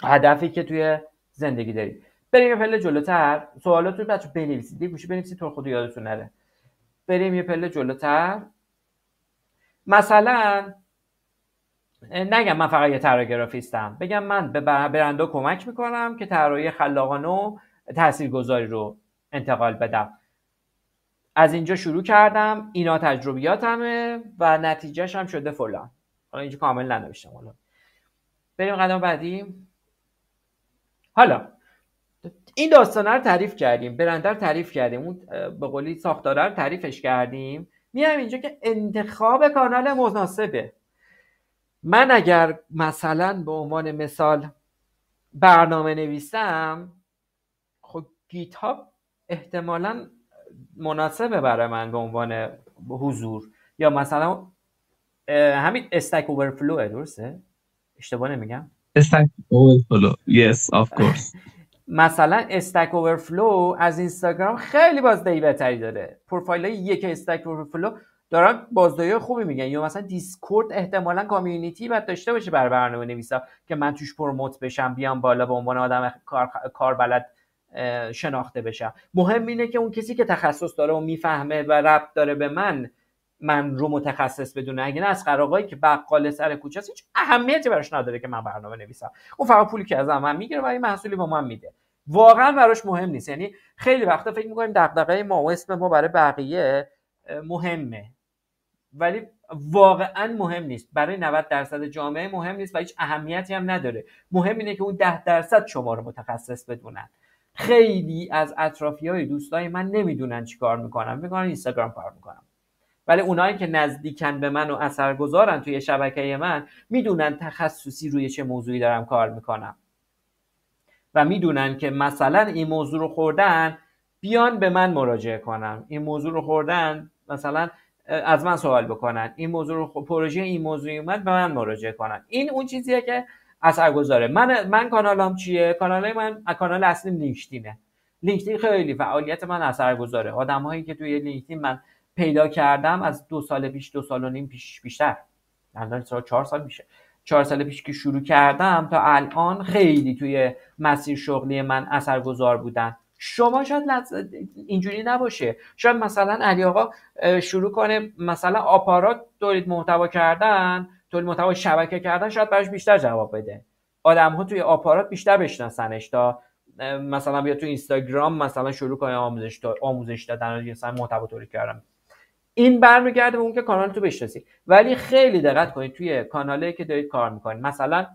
هدفی که توی زندگی داری. بریم یه پله جلوتر. سوالات رو بچه‌ها بنویسید، گوشی بنویسید تو خود یادتون نره. بریم یه پله جلوتر. مثلا نگم من فقط یه طراح گرافیستم، بگم من به برندها کمک میکنم که طراحی خلاقانه و تاثیرگذاری رو انتقال بدم. از اینجا شروع کردم، اینا تجربیاتمه و نتیجهش هم شده فلان. حالا اینجا کامل ننوشتم. حالا بریم قدم بعدی. حالا این داستانه رو تعریف کردیم، برند رو تعریف کردیم، اون به قولی ساختاره رو تعریفش کردیم. میام اینجا که انتخاب کانال مناسبه. من اگر مثلا به عنوان مثال برنامه نویسم، خب گیت هاب احتمالاً مناسبه برای من به عنوان حضور، یا مثلا همین استک اوورفلو. درسته؟ اشتباه نمیگم؟ استک اوورفلو yes of course. مثلا استک اوورفلو از اینستاگرام خیلی بازدهی بهتری داره. پروفایلای یک استک اوورفلو دارن بازدهی خوبی میگن. یا مثلا دیسکورد احتمالاً کامیونیتی باید داشته باشه برای برنامه نویسا که من توش پروموت بشم، بیام بالا به عنوان آدم کار بلد شناخته بشم. مهم اینه که اون کسی که تخصص داره و میفهمه و ربط داره به من رو متخصص بدونه. اگه نه از آقایی که بقال سر کوچه است هیچ اهمیتی براش نداره که من برنامه نویسم. اون فقط پولی که از من میگیره و این محصولی به من میده، واقعا براش مهم نیست. یعنی خیلی وقتا فکر میکنیم دغدغه ما و اسم ما برای بقیه مهمه، ولی واقعا مهم نیست. برای 90% جامعه مهم نیست و هیچ اهمیتی هم نداره. مهم اینه که اون 10% شما رو متخصص بدونن. خیلی از اطرافیای دوستای من نمیدونن چی کار میکنم، میگن اینستاگرام کار میکنم، ولی اونایی که نزدیکن به من و اثرگذارن توی شبکه من میدونن تخصصی روی چه موضوعی دارم کار میکنم و میدونن که مثلا این موضوع رو خوردن بیان به من مراجعه کنن، این موضوع رو خوردن مثلا از من سوال بکنن، این موضوع رو پروژه این موضوعی اومد به من مراجعه کنن. این اون چیزیه که اثرگذاره. من کانالم چیه؟ کانال اصلیم لینکدینه. لینکدین خیلی فعالیت من اثرگذاره. آدمایی که توی لینکدین من پیدا کردم از 2 سال پیش، 2 سال و نیم پیش، بیشتر، الان 4 سال میشه، 4 سال پیش که شروع کردم تا الان خیلی توی مسیر شغلی من اثرگذار بودن. شما شاید اینجوری نباشه. شاید مثلا علی آقا شروع کنه مثلا آپارات تولید محتوا کردن، تولید محتوا شبکه کردن، شاید براش بیشتر جواب بده. آدم‌ها توی آپارات بیشتر بشناسنش تا مثلا بیا تو اینستاگرام مثلا شروع کنه آموزش دادن یا مثلا محتوا تولید کردن. این برمیگرده به اون که کانال تو بشناسی. ولی خیلی دقت کنید توی کانالایی که دارید کار میکنید، مثلا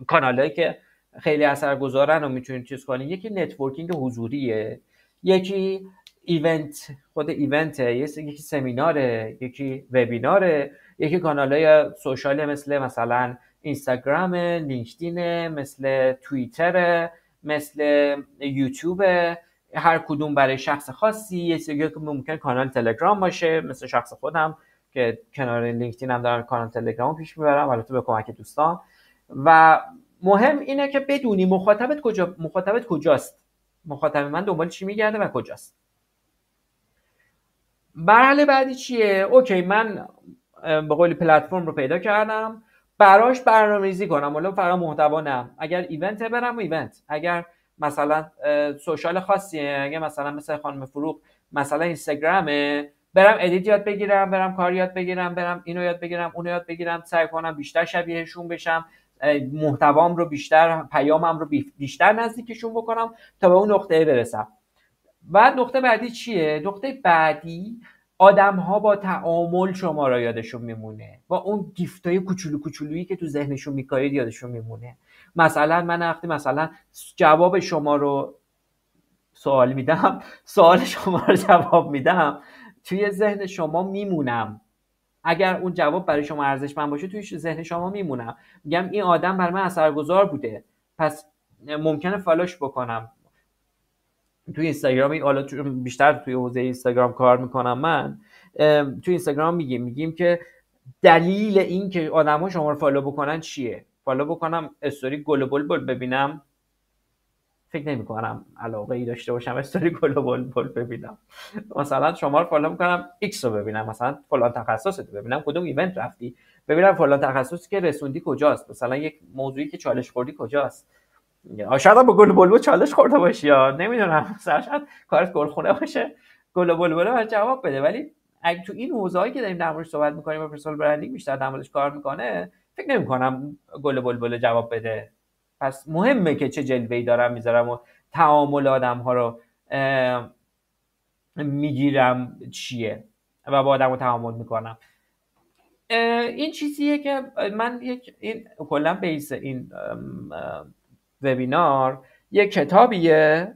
کانالایی که خیلی اثرگذارن و میتونید چیز کنید، یکی نتورکینگ حضوریه، یکی ایونت، خود ایونته، یکی سمیناره، یکی وبیناره، یکی کانالای سوشال مثلا اینستاگرام، لینکدین، مثل توییتر، مثل یوتیوب، هر کدوم برای شخص خاصی. یه سری که ممکن کانال تلگرام باشه مثل شخص خودم که کنار لینکدین هم دارم کانال تلگرام پیش میبرم، البته به کمک دوستان. و مهم اینه که بدونی مخاطبت کجاست، مخاطب من دنبال چی میگرده و کجاست. مرحله بعدی چیه؟ اوکی، من به قولی پلتفرم رو پیدا کردم، براش برنامه‌ریزی کنم. حالا فقط محتوا نه، اگر ایونت برم ایونت، اگر مثلا سوشال خاصیه، اگه مثلا مثل خانم فروغ مثلا اینستاگرامه، برم ادیت یاد بگیرم، برم کار یاد بگیرم، برم اینو یاد بگیرم، اونو یاد بگیرم، سعی کنم بیشتر شبیهشون بشم، محتوام رو بیشتر، پیامم رو بیشتر نزدیکشون بکنم تا به اون نقطه برسم. بعد نقطه بعدی چیه؟ نقطه بعدی آدم‌ها با تعامل شما را یادشون میمونه، با اون گیفتای کوچولو کوچولویی که تو ذهنشون میکارید یادشون میمونه. مثلا من وقتی مثلا جواب شما رو سوال میدم، سوال شما رو جواب میدم، توی ذهن شما میمونم. اگر اون جواب برای شما ارزشمند باشه توی ذهن شما میمونم، میگم این آدم برای من اثرگذار بوده، پس ممکنه فالوش بکنم. توی اینستاگرام، حالا بیشتر توی حوزه اینستاگرام کار میکنم من، توی اینستاگرام میگیم که دلیل این که آدم‌ها شما رو فالو بکنن چیه؟ فالو بکنم استوری گل و بلبل ببینم؟ فکر نمی‌کنم علاقه ای داشته باشم استوری گل و بلبل ببینم. مثلا شما رو فالو میکنم ایکس رو ببینم، مثلا فلان تخصصت رو ببینم، کدوم ایونت رفتی، ببینم فلان تخصصی که رسوندی کجاست، مثلا یک موضوعی که چالش خوردی کجاست. شاید با گل و بلبل چالش خورده باشی یا نمیدونم، شاید کارت گلخونه باشه، گل و بلبل باید جواب بده. ولی اگه تو این حوزه‌ای که داریم در موردش صحبت می‌کنیم و پرسونال برندینگ بیشتر در موردش کار می‌کنه، فکر نمی‌کنم گل بلبل جواب بده. پس مهمه که چه جلوه‌ای دارم میذارم و تعامل آدم‌ها رو میگیرم چیه و با آدم‌ها تعامل می‌کنم. این چیزیه که من این کلا بیس این وبینار یک کتابیه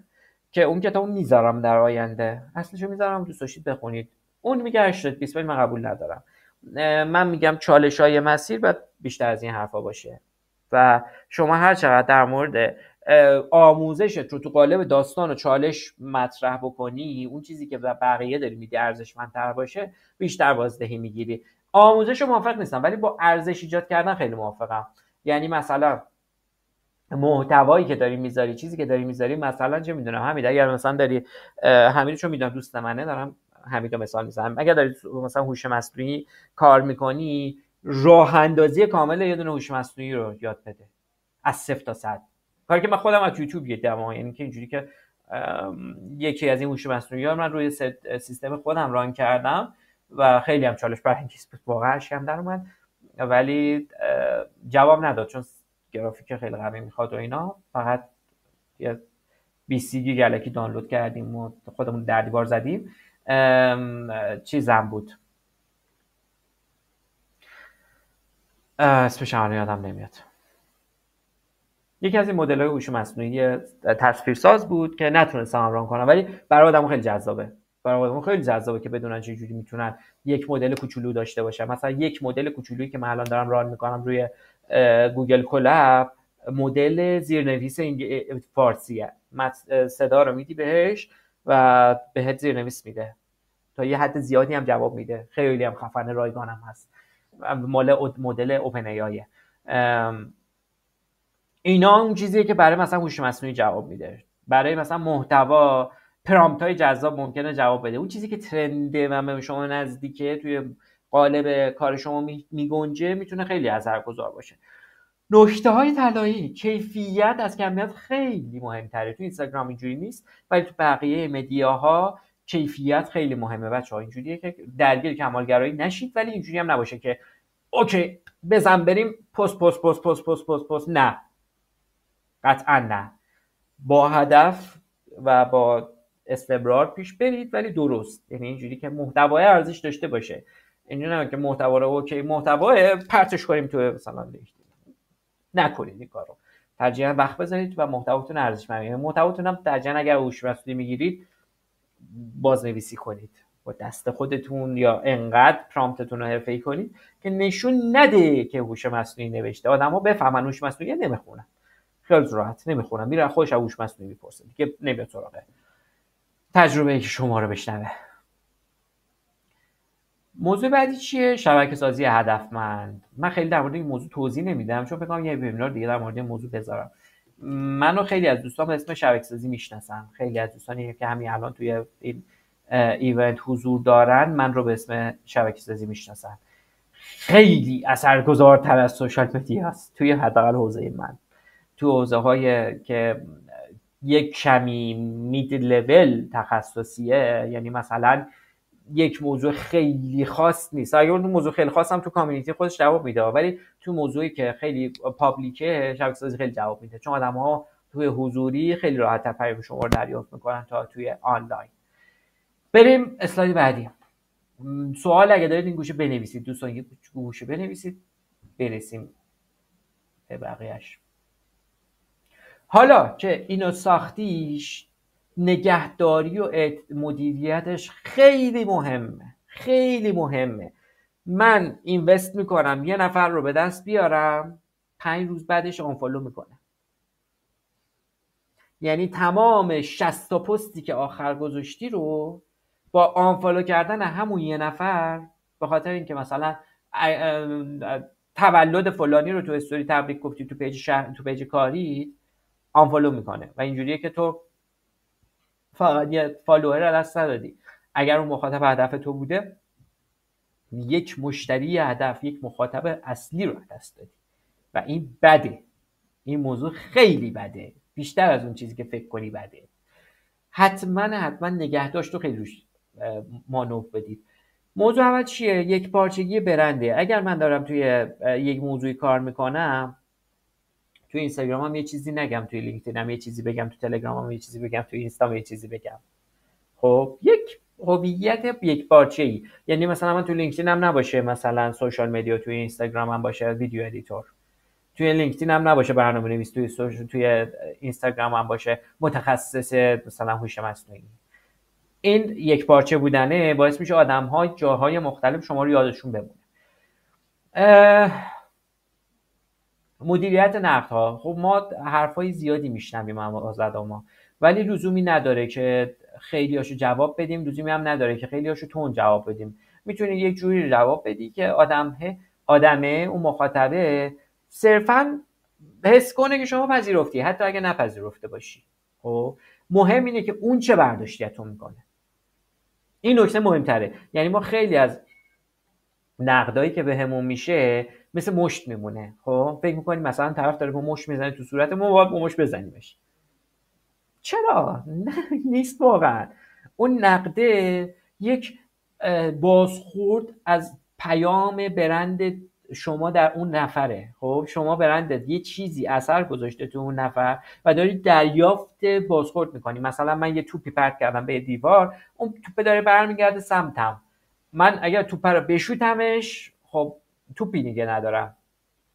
که اون کتابو میذارم در آینده، اصلشو میذارم، دوست داشتید بخونید. اون میگه 80-20 من قبول ندارم. من میگم چالش‌های مسیر باید بیشتر از این حرفا باشه و شما هر چقدر در مورد آموزشت رو تو قالب داستان و چالش مطرح بکنی، اون چیزی که بقیه داری میدی ارزشمندتر باشه، بیشتر بازدهی میگیری. آموزش رو موافق نیستم ولی با ارزش ایجاد کردن خیلی موافقم. یعنی مثلا محتوایی که داری میذاری، چیزی که داری میذاری، مثلا چه میدونم حمید، اگر مثلا داری حمیدو میدونم دوست منه، دارم حمیدو مثال میزنم، اگر داری مثلا هوش مصنوعی کار میکنی، راه اندازی کامل یه دونه هوش مصنوعی رو یاد بده از 0 تا 100. کاری که من خودم از یوتیوب دیدم، یعنی که اینجوری که یکی از این هوش مصنوعی‌ها من روی سیستم خودم ران کردم و خیلی هم چالش برانگیز بود، واقعا اشکم در اومد، ولی جواب نداد چون گرافیک خیلی قوی میخواد و اینا. فقط یه BCG گلکی دانلود کردیم و خودمون در دیوار زدیم. چیزم بود، اسمش یادم نمیاد. یکی از این مدل‌های هوش مصنوعی تصویرساز بود که نتونستم ران کنم، ولی برای آدمو خیلی جذابه. برای آدمو خیلی جذابه که بدونن چه جوری میتونن یک مدل کوچولو داشته باشن. مثلا یک مدل کوچولویی که من الان دارم ران میکنم روی گوگل کلاب، مدل زیرنویس فارسیه. صدا رو میدی بهش و بهت زیرنویس میده، تا یه حد زیادی هم جواب میده، خیلی هم خفن، رایگانم هست، مدل اوپن ای آی. اینا اون چیزیه که برای مثلا هوش مصنوعی جواب میده. برای مثلا محتوا، پرامپت های جذاب ممکنه جواب بده. اون چیزی که ترنده و به شما نزدیکه، توی قالب کار شما میگنجه، میتونه خیلی اثرگذار باشه. نکته های طلایی، کیفیت از کمیت خیلی مهمتره. تو اینستاگرام اینجوری نیست، ولی تو بقیه مدیاها کیفیت خیلی مهمه. بچه‌ها اینجوریه که درگیر کمالگرایی نشید، ولی اینجوری هم نباشه که اوکی بزن بریم پست پست پست پست پست پست پست. نه، قطعا نه. با هدف و با استمرار پیش برید، ولی درست. یعنی اینجوری که محتوای ارزش داشته باشه. اینجوری نه که محتوا رو اوکی محتوای پرتش کنیم تو مثلا لینکدین. نکنید این کارو. ترجیحاً وقت بذارید و محتواتون ارزشمند. محتواتون هم ترجیحاً اگر هوش مصنوعی میگیرید بازنویسی کنید با دست خودتون، یا انقدر پرامپتتون رو حرفه‌ای کنید که نشون نده که هوش مصنوعی نوشته. آدما بفهمن هوش مصنوعی نمیخونن، خیلی راحت نمیخونن، میره خودش از هوش مصنوعی میپرسه دیگه، نمیاد سراغ تجربه‌ای که شما رو بشنوه. موضوع بعدی چیه؟ شبکه‌سازی هدفمند. من خیلی در مورد این موضوع توضیح نمیدم چون فکر کنم یه وبینار دیگه در مورد این موضوع بذارم. منو خیلی از دوستان به اسم شبکه‌سازی میشناسن. خیلی از دوستانی که همین الان توی این ایونت حضور دارن من رو به اسم شبکه‌سازی میشناسن. خیلی اثرگذارتر از سوشال مدیا است توی حداقل حوزه من. تو حوزه‌های که یک کمی مید لول تخصصیه، یعنی مثلا یک موضوع خیلی خاص نیست. اگر اون موضوع خیلی خاص هم تو کامیونیتی خودش جواب میده، ولی تو موضوعی که خیلی پابلیکه شبکه‌سازی خیلی جواب میده، چون آدم‌ها توی حضوری خیلی راحت‌تر پیام شما رو دریافت میکنن تا توی آنلاین. بریم اسلاید بعدی. سوال اگه دارید این گوشه بنویسید دوستان، یه گوشه بنویسید برسیم به بقیه‌اش. حالا که اینو ساختیش، نگهداری و مدیریتش خیلی مهمه، خیلی مهمه. من اینوست میکنم یه نفر رو به دست بیارم، 5 روز بعدش آنفالو میکنم. یعنی تمام 60 تا پستی که آخر گذاشتی رو با آنفالو کردن همون یه نفر، به خاطر اینکه مثلا تولد فلانی رو تو استوری تبریک گفتی تو پیج کاری، آنفالو میکنه. و اینجوریه که تو فقط یه فالوور رو دست ندادی. اگر اون مخاطب هدف تو بوده، یک مشتری هدف، یک مخاطب اصلی رو دست دادی و این بده. این موضوع خیلی بده، بیشتر از اون چیزی که فکر کنی بده. حتما نگهداشت رو خیلی روش مانور بدید. موضوع اول چیه؟ یک پارچگی برنده. اگر من دارم توی یک موضوعی کار میکنم، توی اینستاگرامم یه چیزی نگم، توی لینکدینم یه چیزی بگم، توی تلگرامم یه چیزی بگم، توی اینستام یه چیزی بگم. خب یک هویت یک پارچه‌ای. یعنی مثلا من توی لینکدینم نباشه مثلا سوشال مدیا، توی اینستاگرامم باشه ویدیو ادیتور، توی لینکدینم نباشه برنامه‌نویس، توی اینستاگرامم باشه متخصص مثلا هوش مصنوعی. این یک پارچه بودنه باعث میشه آدم‌ها جاهای مختلف شما رو یادشون بمونه. مدیریت نقدها. خب ما حرفای زیادی میشنویم از آدما، ولی لزومی نداره که خیلیاشو جواب بدیم، لزومی هم نداره که خیلیاشو تون جواب بدیم. میتونی یک جوری جواب بدی که آدمه اون مخاطبه صرفاً حس کنه که شما پذیرفتی، حتی اگه نپذیرفته باشی. خب مهم اینه که اون چه برداشتی از تو میکنه. این نکته مهمتره. یعنی ما خیلی از نقدایی که بهمون میشه مثل مشت میمونه. خب فکر میکنیم مثلا طرف داره با مشت میزنه تو صورت ما، باید با مشت بزنیمش. چرا؟ نه، نیست واقعا. اون نقده یک بازخورد از پیام برند شما در اون نفره. خب شما برندت یه چیزی اثر گذاشته تو اون نفر و داری دریافت بازخورد میکنی. مثلا من یه توپی پرت کردم به دیوار، اون توپ داره برمیگرده سمتم. من اگر توپ رو بشوتمش، خب توپی دیگه ندارم،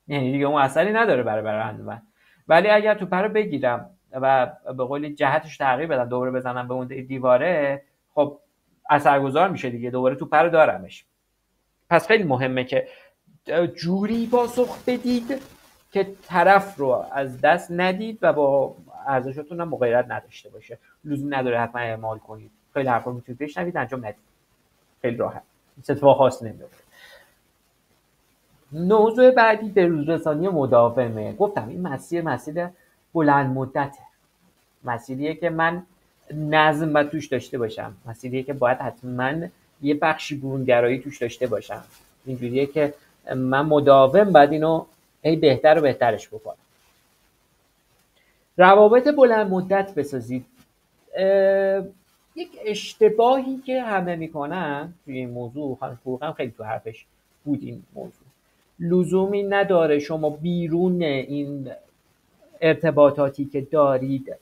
یعنی دیگه اون اثری نداره برای برند من. ولی اگر توپ رو بگیرم و به قولی جهتش تغییر بدم، دوباره بزنم به اون دیواره، خب اثرگذار میشه دیگه، دوباره توپ رو دارمش. پس خیلی مهمه که جوری پاسخ بدید که طرف رو از دست ندید و با ارزشتون هم مغایرت نداشته باشه. لزوم نداره حتما اعمال کنید. خیلی حرفا رو میتونید بشنوید انجام ندید. خیلی راحت. اتفاق خاصی نمیفته. موضوع بعدی بروزرسانی مداومه. گفتم این مسیر بلند مدته. مسیریه که من نظم باید توش داشته باشم. مسیریه که باید حتما یه بخشی برونگرایی توش داشته باشم. اینجوریه که من مداوم باید اینو بهتر و بهترش بکنم. روابط بلند مدت بسازید. یک اشتباهی که همه میکنن توی این موضوع، خانم فروغ هم خیلی تو حرفش بود این موضوع، لزومی نداره شما بیرون این ارتباطاتی که دارید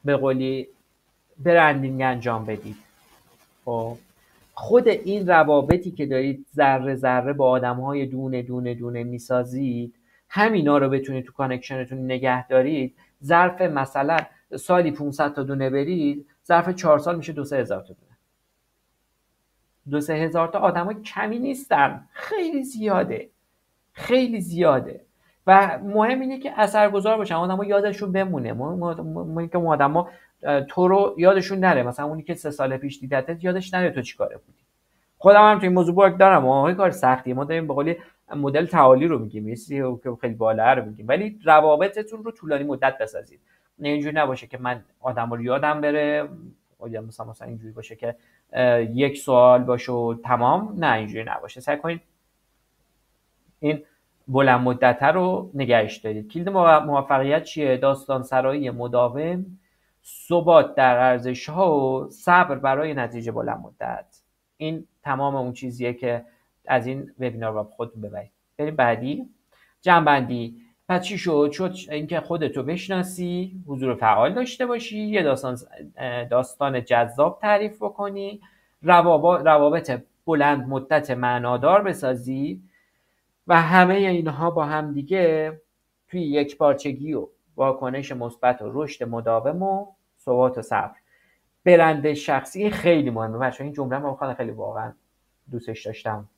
به قولی برندینگ انجام بدید. خود این روابطی که دارید ذره ذره با آدم‌های دونه میسازید، همینا رو بتونید تو کانکشنتون نگه دارید. ظرف مثلا سالی 500 تا دونه برید، ظرف 4 سال میشه 2-3 هزار تا دونه. 2-3 هزار تا آدم‌ها کمی نیستن، خیلی زیاده و مهم اینه که اثرگذار باشن، آدم‌ها یادشون بمونه. مهم که آدم‌ها تو رو یادشون نره. مثلا اونی که 3 سال پیش دیدتت یادش نره تو چیکاره بودی. خودم هم تو این موضوع باک دارم. کار سختیه. ما داریم به قولی مدل تعالی رو میگیم، یه چیزی که خیلی بالا رو میگیم، ولی روابطتون رو طولانی مدت بسازید. نه اینجوری نباشه که من آدم رو یادم بره، یا مثلا اینجوری باشه که 1 سوال باشه و تمام. نه اینجوری نباشه. سعی کنید این بلند مدت رو نگهش دارید. کلید موفقیت چیه؟ داستان سرایی مداوم، ثبات در ارزش‌ها و صبر برای نتیجه بلند مدت. این تمام اون چیزیه که از این وبینار رو خودتون ببرید. بریم بعدی. جمع‌بندی. پس چی شد اینکه خودتو بشناسی، حضور فعال داشته باشی، یه داستان جذاب تعریف بکنی، روابط بلند مدت معنادار بسازی و همه اینها با هم دیگه توی یک پارچگی و واکنش مثبت و رشد مداوم و ثبات و صبر. برند شخصی خیلی مهمه بچه‌ها. این جمله من خیلی واقعا دوستش داشتم.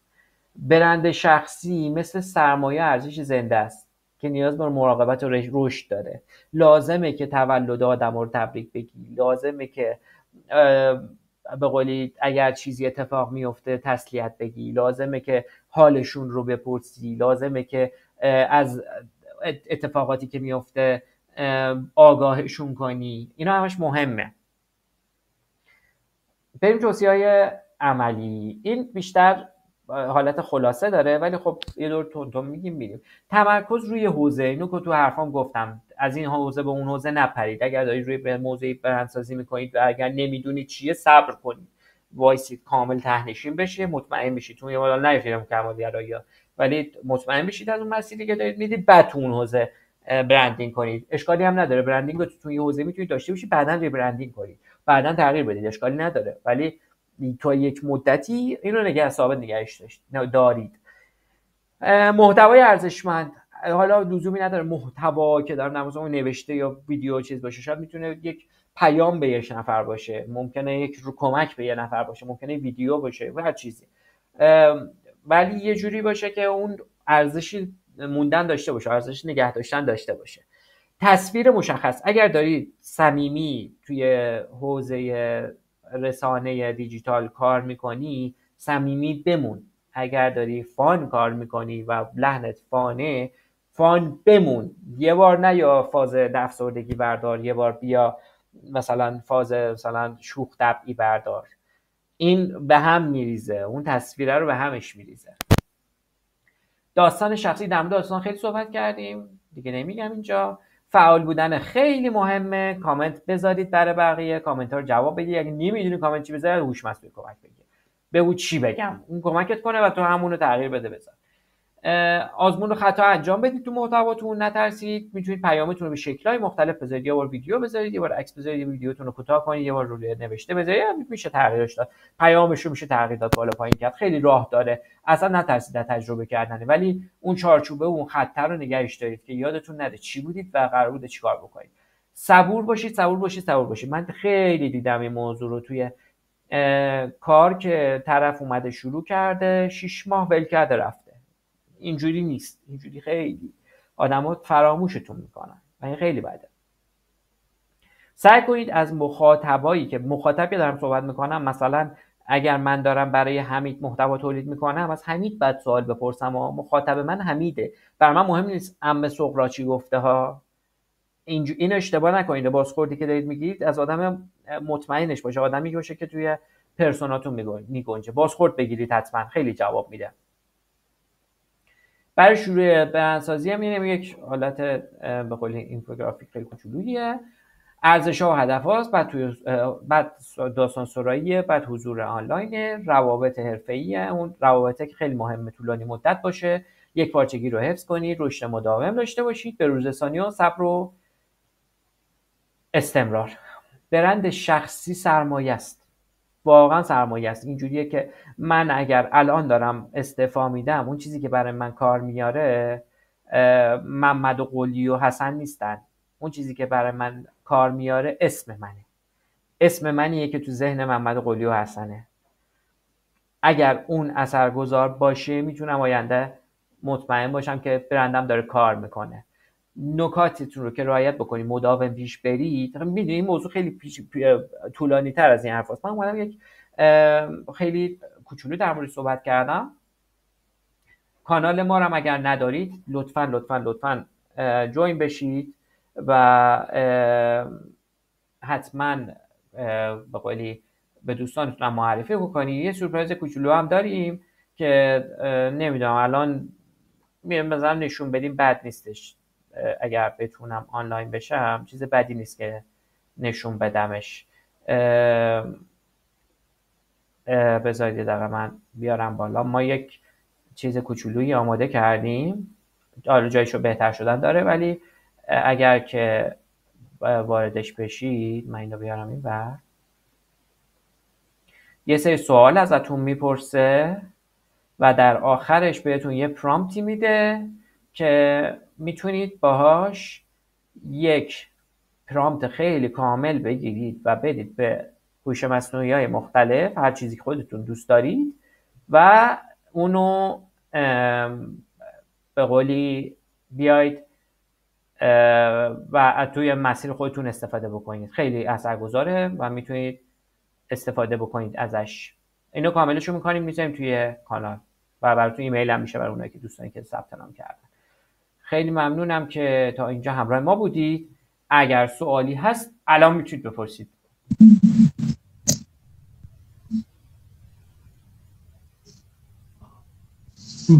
برند شخصی مثل سرمایه ارزش زنده است که نیاز به مراقبت و رشد داره. لازمه که تولد آدم رو تبریک بگی، لازمه که به قولی اگر چیزی اتفاق میفته تسلیت بگی، لازمه که حالشون رو بپرسی، لازمه که از اتفاقاتی که میفته آگاهشون کنی. اینا همش مهمه. بریم توصیه‌های عملی. این بیشتر حالت خلاصه داره ولی خب یه دور تون میگیم. تمرکز روی حوزه. اینو که تو حرفام گفتم، از این حوزه به اون حوزه نپرید. اگر دارید روی موضوعی برندسازی میکنید و اگر نمیدونید چیه، صبر کنید. وایسی کامل تهنشین بشه، مطمئن بشید تو حالا نمیفهمم کمالگرایی، ولی مطمئن بشید از اون مسیری که دارید میدید، بعد تو اون حوزه برندینگ کنید. اشکالی هم نداره، برندینگ رو تو این حوزه میتونید داشته باشید، بعداً ریبرندینگ کنید، بعداً تغییر بدید، اشکالی نداره، ولی تو یک مدتی این رو ثابت نگهش دارید. محتوای ارزشمند، حالا لزومی نداره محتوا که در نمازمون نوشته یا ویدیو چیز باشه، شاید میتونه یک پیام به یک نفر باشه، ممکنه یک کمک به یک نفر باشه، ممکنه ویدیو باشه و هر چیزی، ولی یه جوری باشه که اون ارزشی موندن داشته باشه، ارزش نگه داشتن داشته باشه. تصویر مشخص، اگر دارید صمیمی توی حوزه رسانه دیجیتال کار میکنی، صمیمی بمون. اگر داری فان کار میکنی و لحنت فانه، فان بمون. یه بار نه یا فاز افسردگی بردار، یه بار بیا مثلا فاز مثلا شوخ طبعی بردار. این به هم میریزه، اون تصویره رو به همش میریزه. داستان شخصی، در مورد داستان خیلی صحبت کردیم دیگه، نمیگم اینجا. فعال بودن خیلی مهمه، کامنت بذارید برای بقیه، کامنت ها رو جواب بدید. اگه نمیدونی کامنت چی بذاری، هوش مصنوعی کمک بگیر، بگو چی بگم، اون کمکت کنه و تو همون رو تغییر بده بذار. آزمون و خطا انجام بدید تو محتواتون، نترسید. میتونید پیامتون رو به شکل‌های مختلف بذارید، یه بار ویدیو بذارید، یه بار عکس بذارید، ویدیوتون رو کوتاه کنید، یه بار روی نوشته بذارید، میشه تغییرش داد، پیامش رو میشه تغییر داد، بالا پایین کرد، خیلی راه داره. اصلا نترسید از تجربه کردن، ولی اون چارچوبه و اون خط رو نگهش دارید که یادتون نره چی بودید و قرار بوده چیکار بکنید. صبور باشید. من خیلی دیدم این موضوع رو توی کار که طرف اومده شروع کرده 6 ماه ول کرده رفته. اینجوری نیست، اینجوری خیلی آدم‌ها فراموشتون میکنن و این خیلی بده. سعی کنید از مخاطبایی که دارم صحبت میکنم، مثلا اگر من دارم برای حمید محتوا تولید میکنم، از حمید بعد سوال بپرسم و مخاطب من حمیده، برای من مهم نیست عمه سغرا چی گفته ها. این اشتباه نکنید. بازخوردی که دارید میگیرید از آدم مطمئنش باشه، آدمی باشه که توی پرسوناتون میگنجه. بازخورد بگیرید حتما، خیلی جواب میده. برای شروع بیانسازی هم یک حالت به قول اینفوگرافیک خیلی کوچولوییه. ارزش‌ها و هدف‌هاست، بعد داستان سراییه، بعد حضور آنلاین، روابط حرفه‌ایه، اون روابطه که خیلی مهمه طولانی مدت باشه، یک پارچگی رو حفظ کنید، رشد مداوم داشته باشید، به روزرسانی و صبر و استمرار. برند شخصی سرمایه است، واقعا سرمایه است. اینجوریه که من اگر الان دارم استعفا میدم، اون چیزی که برای من کار میاره محمد و قلی و حسن نیستن، اون چیزی که برای من کار میاره اسم منه، اسم منیه که تو ذهن محمد و قلی و حسنه. اگر اون اثرگذار باشه، میتونم آینده مطمئن باشم که برندم داره کار میکنه. نکاتتون رو که رعایت بکنید، مداوم پیش برید. میدونید این موضوع خیلی طولانی تر از این حرف هست. من اومدم یک خیلی کوچولو در مورد صحبت کردم. کانال ما رو اگر ندارید، لطفاً جوین بشید و حتما به قولی به دوستانتون معرفی بکنید. یه سورپرایز کوچولو هم داریم که نمیدونم الان مثلا نشون بدیم بد نیستش. اگر بتونم آنلاین بشم چیز بدی نیست که نشون بدمش. بذارید دقیقا من بیارم بالا. ما یک چیز کوچولویی آماده کردیم، حالا جایشو بهتر شدن داره، ولی اگر که واردش بشید، من اینو بیارم این بر یه سری سوال ازتون میپرسه و در آخرش بهتون یه پرامپتی میده که میتونید باهاش یک پرامپت خیلی کامل بگیرید و بدید به هوش مصنوعی های مختلف، هر چیزی که خودتون دوست دارید، و اونو به قولی بیاید و توی مسیر خودتون استفاده بکنید. خیلی اثرگذاره و میتونید استفاده بکنید ازش. اینو کاملشو میکنیم میذاریم توی کانال و براتون ایمیل هم میشه برای اونایی که دوستانی که ثبت نام کردن. خیلی ممنونم که تا اینجا همراه ما بودید. اگر سوالی هست الان میتونید بپرسید.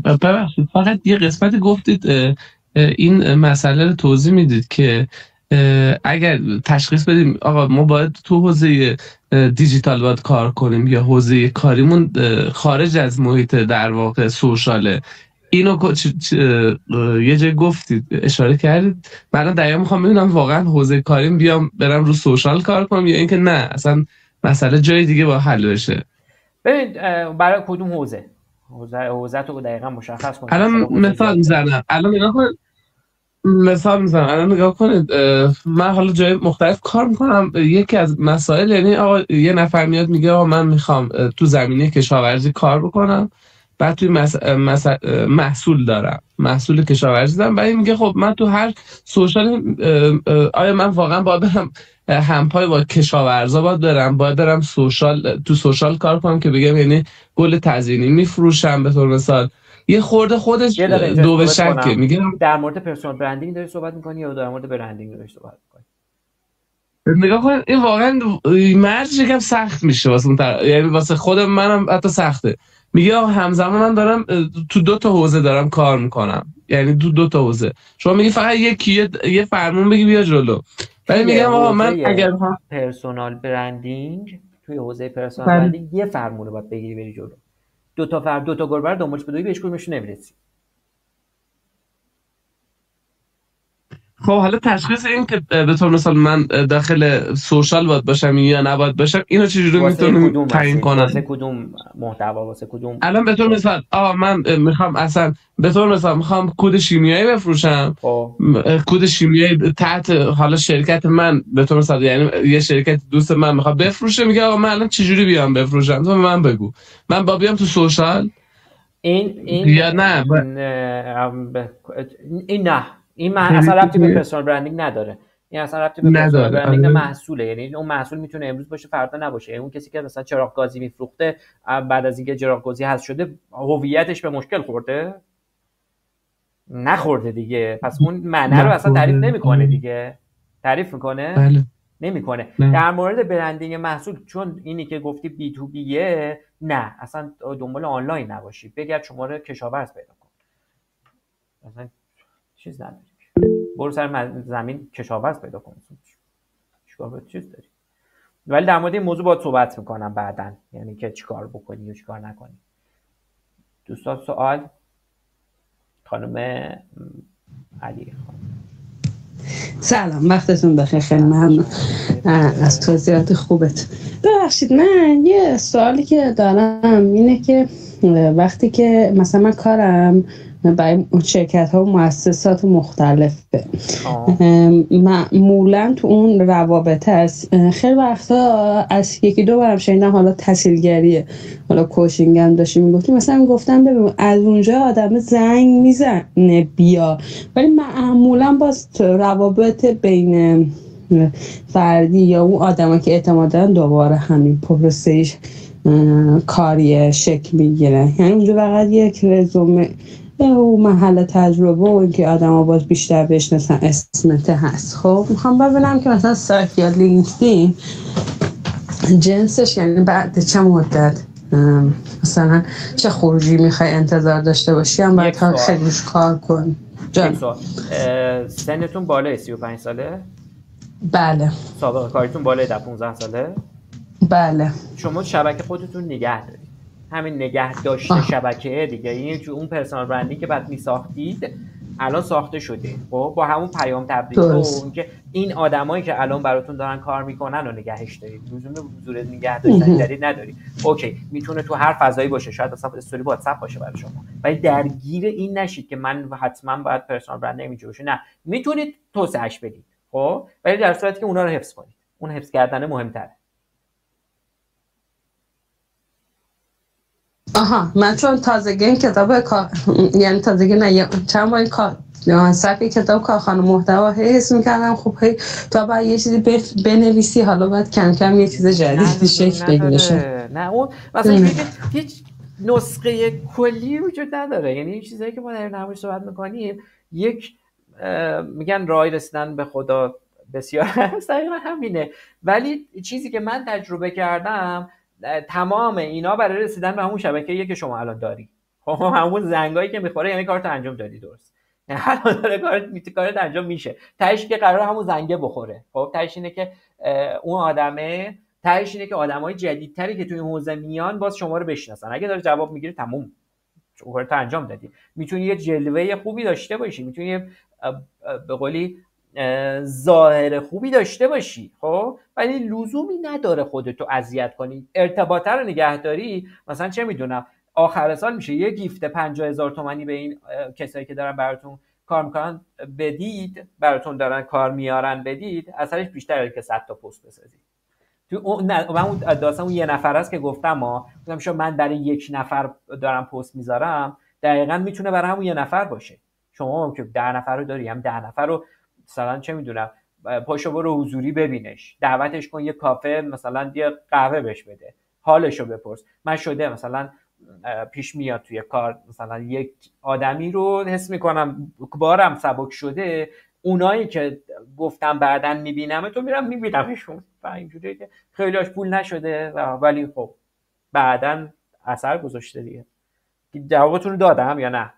ببخشید فقط یه قسمت گفتید این مسئله رو توضیح میدید که اگر تشخیص بدیم آقا ما باید تو حوزه دیجیتال باید کار کنیم یا حوزه کاریمون خارج از محیط در واقع سوشاله، اینو یه جای گفتید اشاره کردید، من دقیقا میخوام ببینم واقعا حوزه کاریم بیام برم رو سوشال کار کنم یا اینکه نه اصلا مسئله جای دیگه با حل بشه. ببین برای کدوم حوزه تو دقیقا مشخص کنید. الان مثال میزنم، الان نگاه کنید، من حالا جای مختلف کار میکنم، یکی از مسائل یعنی آقا یه نفر میاد میگه آقا من میخوام تو زمینه کشاورزی کار بکنم، بعد توی محصول دارم، محصول کشاورزی دارم، بعد میگه خب من تو هر سوشال آیا من واقعا باید برم همپای با کشاورزا باید برم تو سوشال کار کنم که بگم یعنی گل تزیینی میفروشم به طور مثال، یه خورده خودش دو به شکه. میگم در مورد پرسونال برندینگ داری صحبت میکنی یا در مورد برندینگ داری صحبت میکنی؟ نگاه کن این واقعا مرج یکم سخت میشه واسه یعنی واسه خود منم حتی سخته. میگه همزمان من دارم تو 2 تا حوزه دارم کار میکنم، یعنی تو 2 تا حوزه شما میگی فقط یه فرمون بگی بیا جلو، ولی میگم آقا من اگر پرسونال برندینگ توی حوزه پرسونال برندینگ یه فرمون رو باید بگیری بری جلو، 2 تا گربه رو دنبالش بدوی بهش کدومش نمیرسی. خب حالا تشخیص این که به طور مثال من داخل سوشال باید باشم یا نباید باشم اینو چجوری میتونم تعیین کنم؟ واسه کدوم محتوا، واسه کدوم؟ الان به طور مثال من میخوام اصلا به طور مثال میخوام کد شیمیایی بفروشم، کد شیمیایی تحت حالا شرکت من به طور مثال یعنی یه شرکت دوست من میخواد بفروشه، میگه آقا من الان چجوری بیام بفروشم؟ تو من بگو من با بیام تو سوشال این یا نه این اصلا ربطی به پرسونال برندینگ نداره. این اصلا ربطی به پرسونال برندینگ محصوله، یعنی اون محصول میتونه امروز باشه فردا نباشه. یعنی اون کسی که مثلا چراغ گازی میفروخته بعد از اینکه چراغ گازی حذف شده هویتش به مشکل خورده؟ نخورده دیگه، پس اون معنی رو اصلا تعریف نمیکنه دیگه. تعریف میکنه؟ بله. نمیکنه. در مورد برندینگ محصول چون اینی که گفتی بی تو بیه، نه اصلا دنبال آنلاین نباشی، بگرد شماره کشاورز پیدا کن، اصلا چیز نداری، برو سر زمین کشاورز پیدا کن، چیکار باید چیز داری. ولی در مورد این موضوع باید صحبت میکنم بعداً، یعنی که چیکار بکنی و چیکار نکنی. دوستان سوال؟ خانم علی خانم. سلام، وقتتون بخیر، خیلی ممنون از توضیحات خوبت. ببخشید من یه سوالی که دارم اینه که وقتی که مثلا من کارم برای شرکت ها و مؤسسات مختلفه، معمولا تو اون روابط هست، خیلی وقتا از 1-2 بارم شنیدم، حالا تحصیلگریه، حالا کوچینگ هم داشتیم میگفتیم، مثلا گفتم ببین از اونجا آدم زنگ میزنه بیا، ولی معمولا باز روابط بین فردی یا اون آدم که اعتماد دارن دوباره همین پروسهش کاری شکل میگیره، یعنی اونجا فقط یک رزومه و محل تجربه و اینکه آدم ها باز بیشتر بشناسن اسمت هست. خب میخوام ببینم که مثلا سایت یا لینکدین جنسش یعنی بعد چه مدت مثلا چه خروجی میخوای انتظار داشته باشی، هم باید خیلی روش کار کنی. سنتون بالای 35 ساله؟ بله. سابقه کاریتون بالای 15 ساله؟ بله. شما شبکه خودتون نگه دارید، همین نگه داشته شبکه دیگه، این اون پرسونال برندینگ که بعد میساختید الان ساخته شده، خب با همون پیام تبلیغ و اینکه این آدمایی که الان براتون دارن کار میکنن و نگهش دارید، لزوم به حضور نگه داشتن جدید نداری. اوکی میتونه تو هر فضایی باشه، شاید اصلا استوری واتساپ باشه برای شما، ولی درگیر این نشید که من حتما باید پرسونال برندینگ اینجوری باشه. نه، میتونید توسعهش بدید، خب ولی در صورتی که اونا رو حفظ کنید. اون حفظ کردن مهم‌تره. آها، من چون تازگی این کتاب یعنی تازگی نه چند بار این صفحه کتاب کارخانه محتوا حس می‌کردم خب تا بعد یه چیزی بنویسی، حالا باید کم کم یه چیز جدیدی شکل بگیره. نه اون مثلا هیچ نسخه کلی وجود نداره، یعنی این چیزایی که ما در نمایش صحبت می‌کنیم یک میگن راه رسیدن به خدا بسیار هست، دقیقاً همینه. ولی چیزی که من تجربه کردم تمام اینا برای رسیدن به همون شبکه‌ای که شما الان داری، همون زنگایی که میخوره، یعنی کارت انجام دادی درست. الان داره کارت انجام میشه، تهش که قرار همون زنگه بخوره. خب تهش اینه که اون آدمه، تهش اینه که آدمای جدیدتری که توی حوزه میان باز شما رو بشناسن. اگه داره جواب میگیره تموم، کارت انجام دادی. میتونی یه جلوه خوبی داشته باشی، میتونی به قولی ظاهر خوبی داشته باشی، خب ولی لزومی نداره خودتو اذیت کنی. ارتباطه رو نگهداری. مثلا چه میدونم آخر سال میشه یه گیفت 50,000 تومانی به این کسایی که دارن براتون کار میکنن بدید، براتون دارن کار میارن بدید، اثرش بیشتره که 100 تا پست بسازید. تو اون اون یه نفر است که گفتم شما من برای یک نفر دارم پست میذارم، دقیقاً میتونه برای همون یه نفر باشه. شما که 10 نفر رو داری، هم 10 نفر رو مثلا چه میدونم پاشو برو حضوری ببینش، دعوتش کن یه کافه مثلا یه قهوه بهش بده، حالشو بپرس. من شده مثلا پیش میاد توی کار مثلا یک آدمی رو حس میکنم بارم سبک شده، اونایی که گفتم بعدن میبینم تو میرم میبینمشون و اینجوریه که خیلیاش پول نشده ولی خب بعدن اثر گذاشته دیگه. جوابتون رو دادم یا نه؟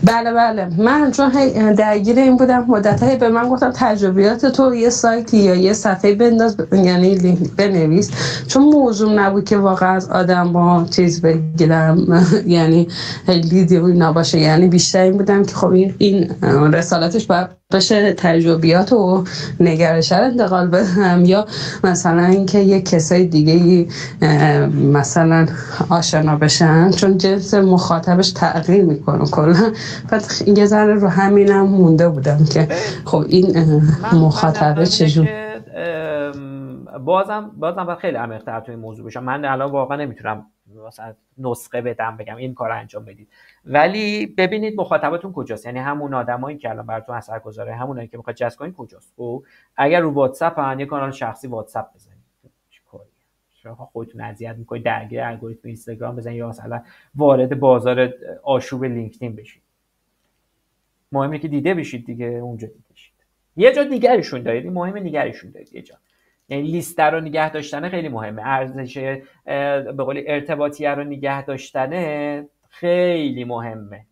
بله من چون درگیر این بودم مدت‌هایی به من گفتم تجربیات تو یه سایتی یا یه صفحه بنداز، یعنی لینک بنویس، چون موضوع نبود که واقعا از آدم با چیز بگیرم یعنی لیدی اینا باشه، یعنی بیشتر این بودم که خب این رسالتش باید بشه تجربیات و نگرش رو انتقال بدم، یا مثلا اینکه یه کسای دیگه مثلا آشنا بشن، چون جنس مخاطبش تغییر میکنه کلا. بعد یه ذره رو همینم مونده بودم که خب این مخاطبه چجور. بازم خیلی عمیق‌تر توی این موضوع بشم. من الان واقعا نمیتونم مثلا نسخه بدم بگم این کار انجام بدید، ولی ببینید مخاطبتون کجاست. یعنی همون آدمایی که الان براتون اثر گذاره، همونایی که میخواد جذب کنین کجاست. و اگر رو واتساپ ان، یه کانال شخصی واتساپ بزنید. چیکاریه؟ شما خودتون اذیت میکنید، درگیر الگوریتم اینستاگرام بزنید، یا مثلا وارد بازار آشوب لینکدین بشید. مهمه که دیده بشید دیگه، اونجا دیده بشید. یه جا دیگرشون دارید، مهمه نگرشون دارید یه جا. یعنی لیست رو نگه داشتن خیلی مهمه، ارزش به قول ارتباطی رو نگه داشتن خیلی مهمه،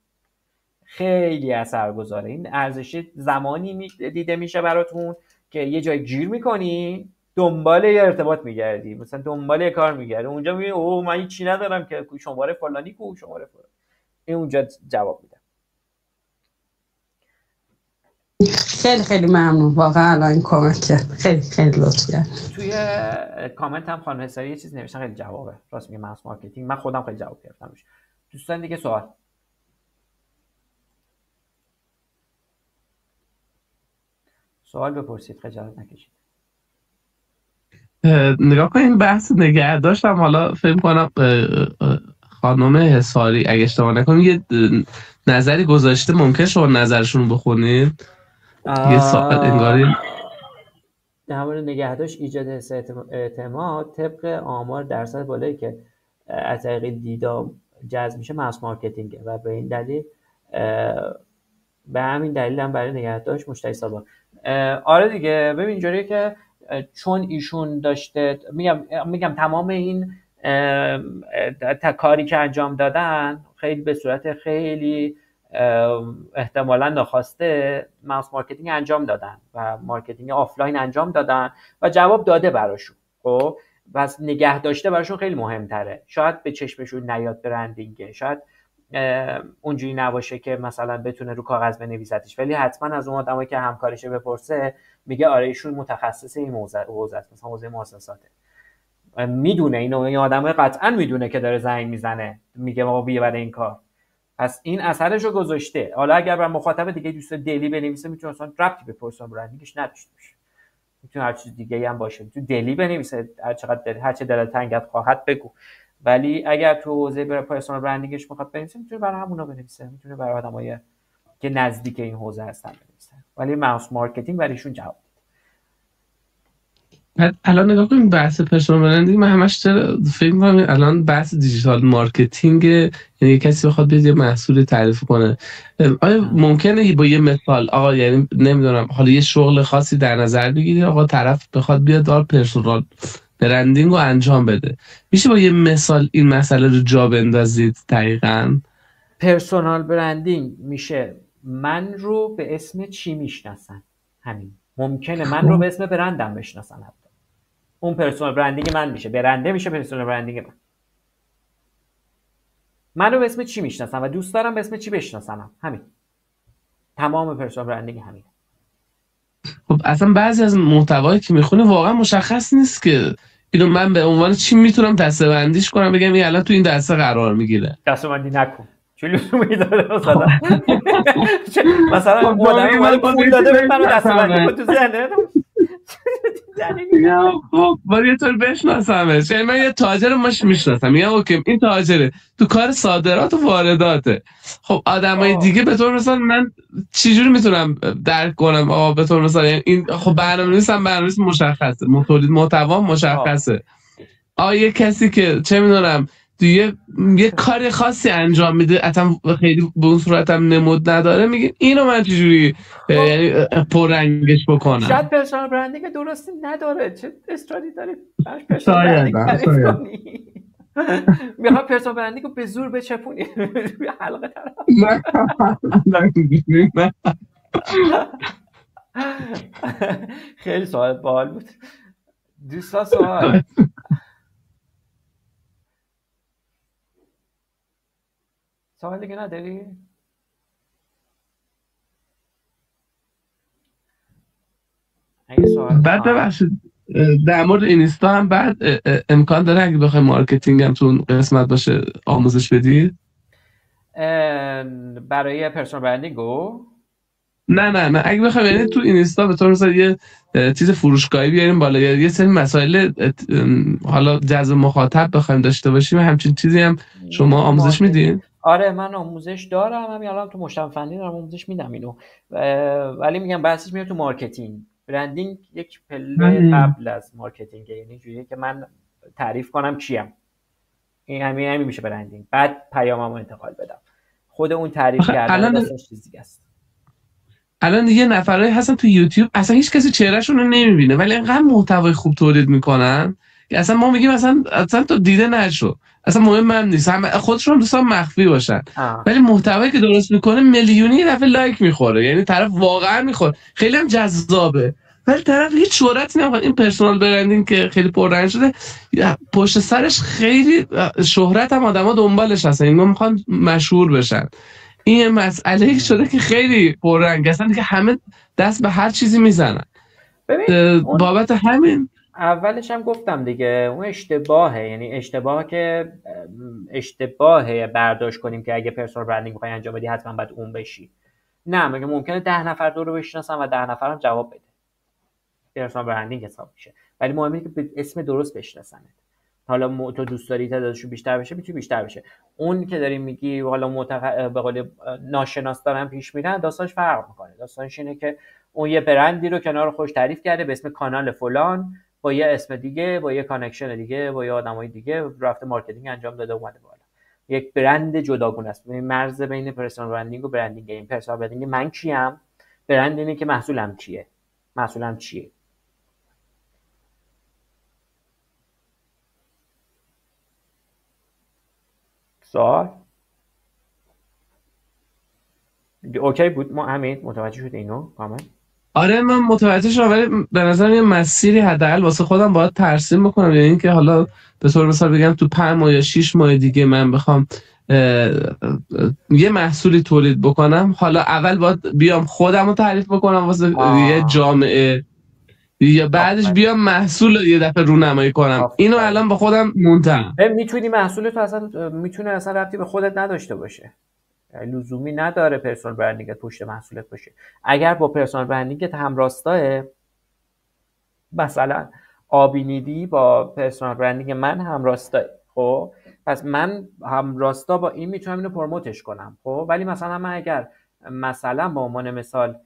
خیلی اثرگذاره. این ارزش زمانی دیده میشه براتون که یه جای گیر میکنی، دنبال یه ارتباط میگردی، مثلا دنبال یه کار میگردی، اونجا میگی اوه من هیچی ندارم که شماره فلانی کو شماره فلانی، این اونجا جواب میده. خیلی ممنون واقعا، الان این کمک کرد، خیلی لطف کرد. توی کامنت هم خانم حساری یه چیز نوشتن خیلی جوابه، راست میگه ماس مارکتینگ، من خودم خیلی جواب گرفتم روش. دوستان دیگه سوال بپرسید، خجالت نکشید. نگاه کنین بحث نگه داشتم، حالا فکر کنم خانم حساری اگه اشتباه نکنم یه نظری گذاشته، ممکن شما نظرشون بخونین. یه سوال انگاری در مورد نگهداشت ایجاد حس اعتماد طبق آمار درصد بالایی که از طریق دیدا جذب میشه ماس مارکتینگه و به این دلیل به همین دلیل هم برای نگهداشت مشتری سابق. آره دیگه، ببین اینجوریه که چون ایشون داشته میگم تمام این کاری که انجام دادن خیلی به صورت خیلی احتمالا ناخواسته ماس مارکتینگ انجام دادن و مارکتینگ آفلاین انجام دادن و جواب داده براشون. خب بس نگه داشته براشون خیلی مهمتره. شاید به چشمشون نیاد برندینگ، شاید اونجوری نباشه که مثلا بتونه رو کاغذ بنویسدش، ولی حتما از اون آدمایی که همکارشه بپرسه، میگه آره ایشون متخصص این حوزه است، مثلا حوزه مؤسساته، میدونه اینو، این آدمه قطعا میدونه که داره زنگ میزنه میگه ما بیا برای این کار، پس این اثرش رو گذاشته. حالا اگر بر مخاطب دیگه دوست دلی بنویسه، میتونه اصلا ربطی به پرسونال برندینگش نداشته باشه، میتونه هر چیز دیگه هم باشه، میتونه دلی بنویسه، هر چه دلت تنگت خواهد بگو. ولی اگر تو حوزه پرسونال برندینگش میخواد بنویسه، میتونه برای همونا بنویسه، میتونه برای آدمایی که نزدیک این حوزه هستن بنویسه. ولی ماس مارکتینگ برایشون جواب. الان نگاه کنیم بحث پرسونال برندینگ، من همش فکر می‌کنم الان بحث دیجیتال مارکتینگ، یعنی کسی بخواد بیاد یه محصول تعریف کنه، آیا ممکنه با یه مثال آقا، یعنی نمیدونم حالا یه شغل خاصی در نظر بگیری، آقا طرف بخواد بیاد دار پرسونال برندینگ رو انجام بده، میشه با یه مثال این مسئله رو جا بندازید؟ دقیقاً پرسونال برندینگ میشه من رو به اسم چی میشناسن؟ همین. ممکنه من رو به اسم برندم بشناسن، حتی اون پرسونال برندینگ من میشه، برنده میشه پرسونال برندینگ من رو به اسم چی میشناسن و دوست دارم به اسم چی بشناسنم. همین. تمام پرسونال برندینگ همین. خب اصلا بعضی از محتوایی که میخونی واقعا مشخص نیست که اینو من به عنوان چی میتونم دسته‌بندیش کنم، بگم این الان تو این دسته قرار میگیره. دسته‌بندی نکن. چه لزومی داره مثلا اون آدم اومده پول داده به منو دسته‌بندی کن تو ذهنت. خب باید یه طور بشناسمش. یعنی من یه تاجر ماش میشناسم، میگم اوکی این تاجره تو کار صادرات و وارداته. خب آدمای دیگه به طور مثلا من چجوری میتونم درک کنم به طور مثلا این خب برنامه‌نویس مشخصه، تولید محتوا مشخصه. یه کسی که چه میدونم تو یه کار خاصی انجام میده اصلا خیلی به اون صورت هم نمود نداره، میگه اینو من چجوری یعنی پررنگش بکنم. شاید پرسونال برندینگ درستی نداره، چه اصراری داری براش پرسونال برندینگ تعریف کنی؟ میخوای پرسونال برندینگ رو به زور بچپونی روی حلقه طرف. نه خیلی سوال باحال بود دوستا. سوال دیگه نداری؟ بعد ببخشید در مورد اینستا هم بعد امکان داره اگه بخوای مارکتینگ هم تو اون قسمت باشه آموزش بدید برای پرسونال برندینگو؟ نه اگه بخوای یعنی تو اینستا به طور مثلا یه چیز فروشگاهی بیاریم بالا، یا یه سری مسائل حالا جذب مخاطب بخوایم داشته باشیم، همچین چیزی هم شما آموزش میدین؟ آره من آموزش دارم، همین الان تو مشتم فنی دارم آموزش میدم اینو، ولی میگم بحثش میاد تو مارکتینگ. برندینگ یک پله قبل از مارکتینگ، یعنی جوریه که من تعریف کنم کیم، این همین میشه برندینگ، بعد پیاممو انتقال بدم. خود اون تعریف کردن داستانش چیزی است. الان یه نفرایی هستن تو یوتیوب اصلا هیچ کسی چهرهشون رو نمیبینه ولی انقدر محتوای خوب تولید میکنن که اصلا ما میگیم اصلا تو دیده نشو، اصلا مهم هم نیست، هم خودشون دوستان مخفی باشن ولی محتوایی که درست میکنه میلیونی دفعه لایک میخوره، یعنی طرف واقعا میخوره، خیلی هم جذابه، ولی طرف هیچ شهرتی نمیخواد. این پرسونال برندینگ که خیلی پررنگ شده پشت سرش خیلی شهرت هم آدما دنبالش هستن، اینا میخوان مشهور بشن. این مسئله شده که خیلی پررنگ هستن که همه دست به هر چیزی میزنن. بابت همین اولش هم گفتم دیگه اون اشتباهه، یعنی اشتباهه برداشت کنیم که اگه پرسونال برندینگ بخوای انجام بدی حتما باید اون بشی. نه، مگه ممکنه 10 نفر تو رو بشناسن و 10 نفر هم جواب بده، پرسونال برندینگ حساب میشه. ولی مهمه که به اسم درست بشناسنت. حالا تو دوست داری تعدادشون بیشتر بشه میتونه بیشتر بشه. اون که داری میگی حالا به قول ناشناس دارن پیش میرن، داستانش فرق میکنه. داستانش اینه که اون یه برندی رو کنار خودش تعریف کرده به اسم کانال فلان، با یه اسم دیگه، با یه کانکشن دیگه، با یه آدمای دیگه رفته مارکتینگ انجام داده اومده بالا. یک برند جداگونه است. ببین مرز بین پرسونال برندینگ و برندینگ. این پرسونال برندینگ من کیم، برند اینه که محصولم چیه. محصولم چیه؟ سوال؟ اوکی بود؟ ما همین متوجه شد اینو کامل؟ آره من متوجه شدم، ولی به نظر یه مسیری حداقل واسه خودم باید ترسیم بکنم، یعنی اینکه حالا به طور مثال بگم تو 5 ماه یا 6 ماه دیگه من بخوام یه محصولی تولید بکنم، حالا اول باید بیام خودم رو تعریف بکنم واسه یه جامعه، یا بعدش بیام محصول یه دفعه رونمایی کنم. اینو الان با خودم موندم. میتونی محصول تو اصلا میتونه اصلا ربطی به خودت نداشته باشه، لزومی نداره پرسونال برندینگت پشت محصولت باشه. اگر با پرسونال برندینگت همراستاه، مثلا آبینیدی با پرسونال برندینگ من همراستاه، خب پس من همراستا با این میتونم اینو پروموتش کنم، خب ولی مثلا من اگر مثلا به عنوان مثال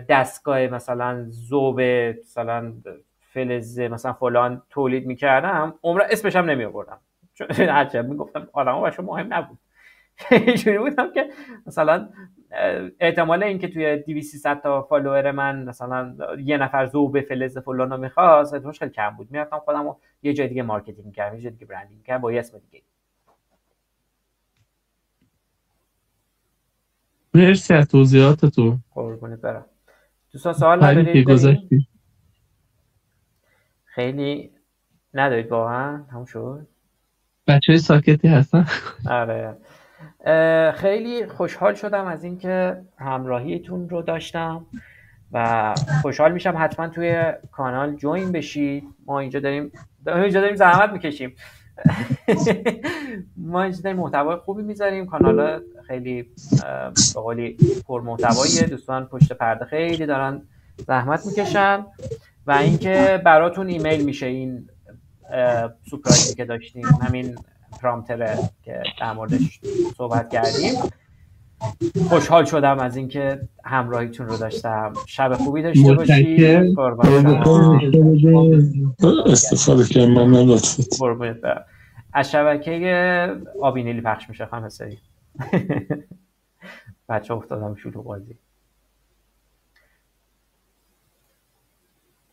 دستگاه مثلا ذوب مثلا فلز مثلا فلان تولید میکردم، عمر اسمش هم نمی آوردم، چون عجب میگفتم آدما براشون مهم نبود. اینجوری بودم که مثلا احتمال اینکه توی 200-300 تا فالوور من مثلا یه نفر ذوب فلز فلانو می‌خواست احتمالش خیلی کم بود. میرفتم خودمو یه جای دیگه مارکتینگ می‌کردم، یه جای دیگه برندینگ می‌کردم با یه اسم دیگه. مرسی از توضیحاتتون. قربونت برم. دوستان سوال که ندارید؟ گذاشتی خیلی ندارید واقعا؟ همون شد؟ بچه ساکتی هستن. آره. خیلی خوشحال شدم از اینکه همراهیتون رو داشتم و خوشحال میشم حتما توی کانال جوین بشید. ما اینجا داریم زحمت میکشیم. ما اینجا داریم محتوای خوبی میذاریم، کانال خیلی به قولی پرمحتواییه، دوستان پشت پرده خیلی دارن زحمت میکشن و اینکه براتون ایمیل میشه این سورپرایزی که داشتیم، همین پرامپتره که در موردش صحبت کردیم. خوشحال شدم از اینکه همراهیتون رو داشتم. شب خوبی داشته باشید. استفاده که من لطفت از شبکه آبی نیلی پخش میشه خانم سری. بچه افتادم شلوغ بازی.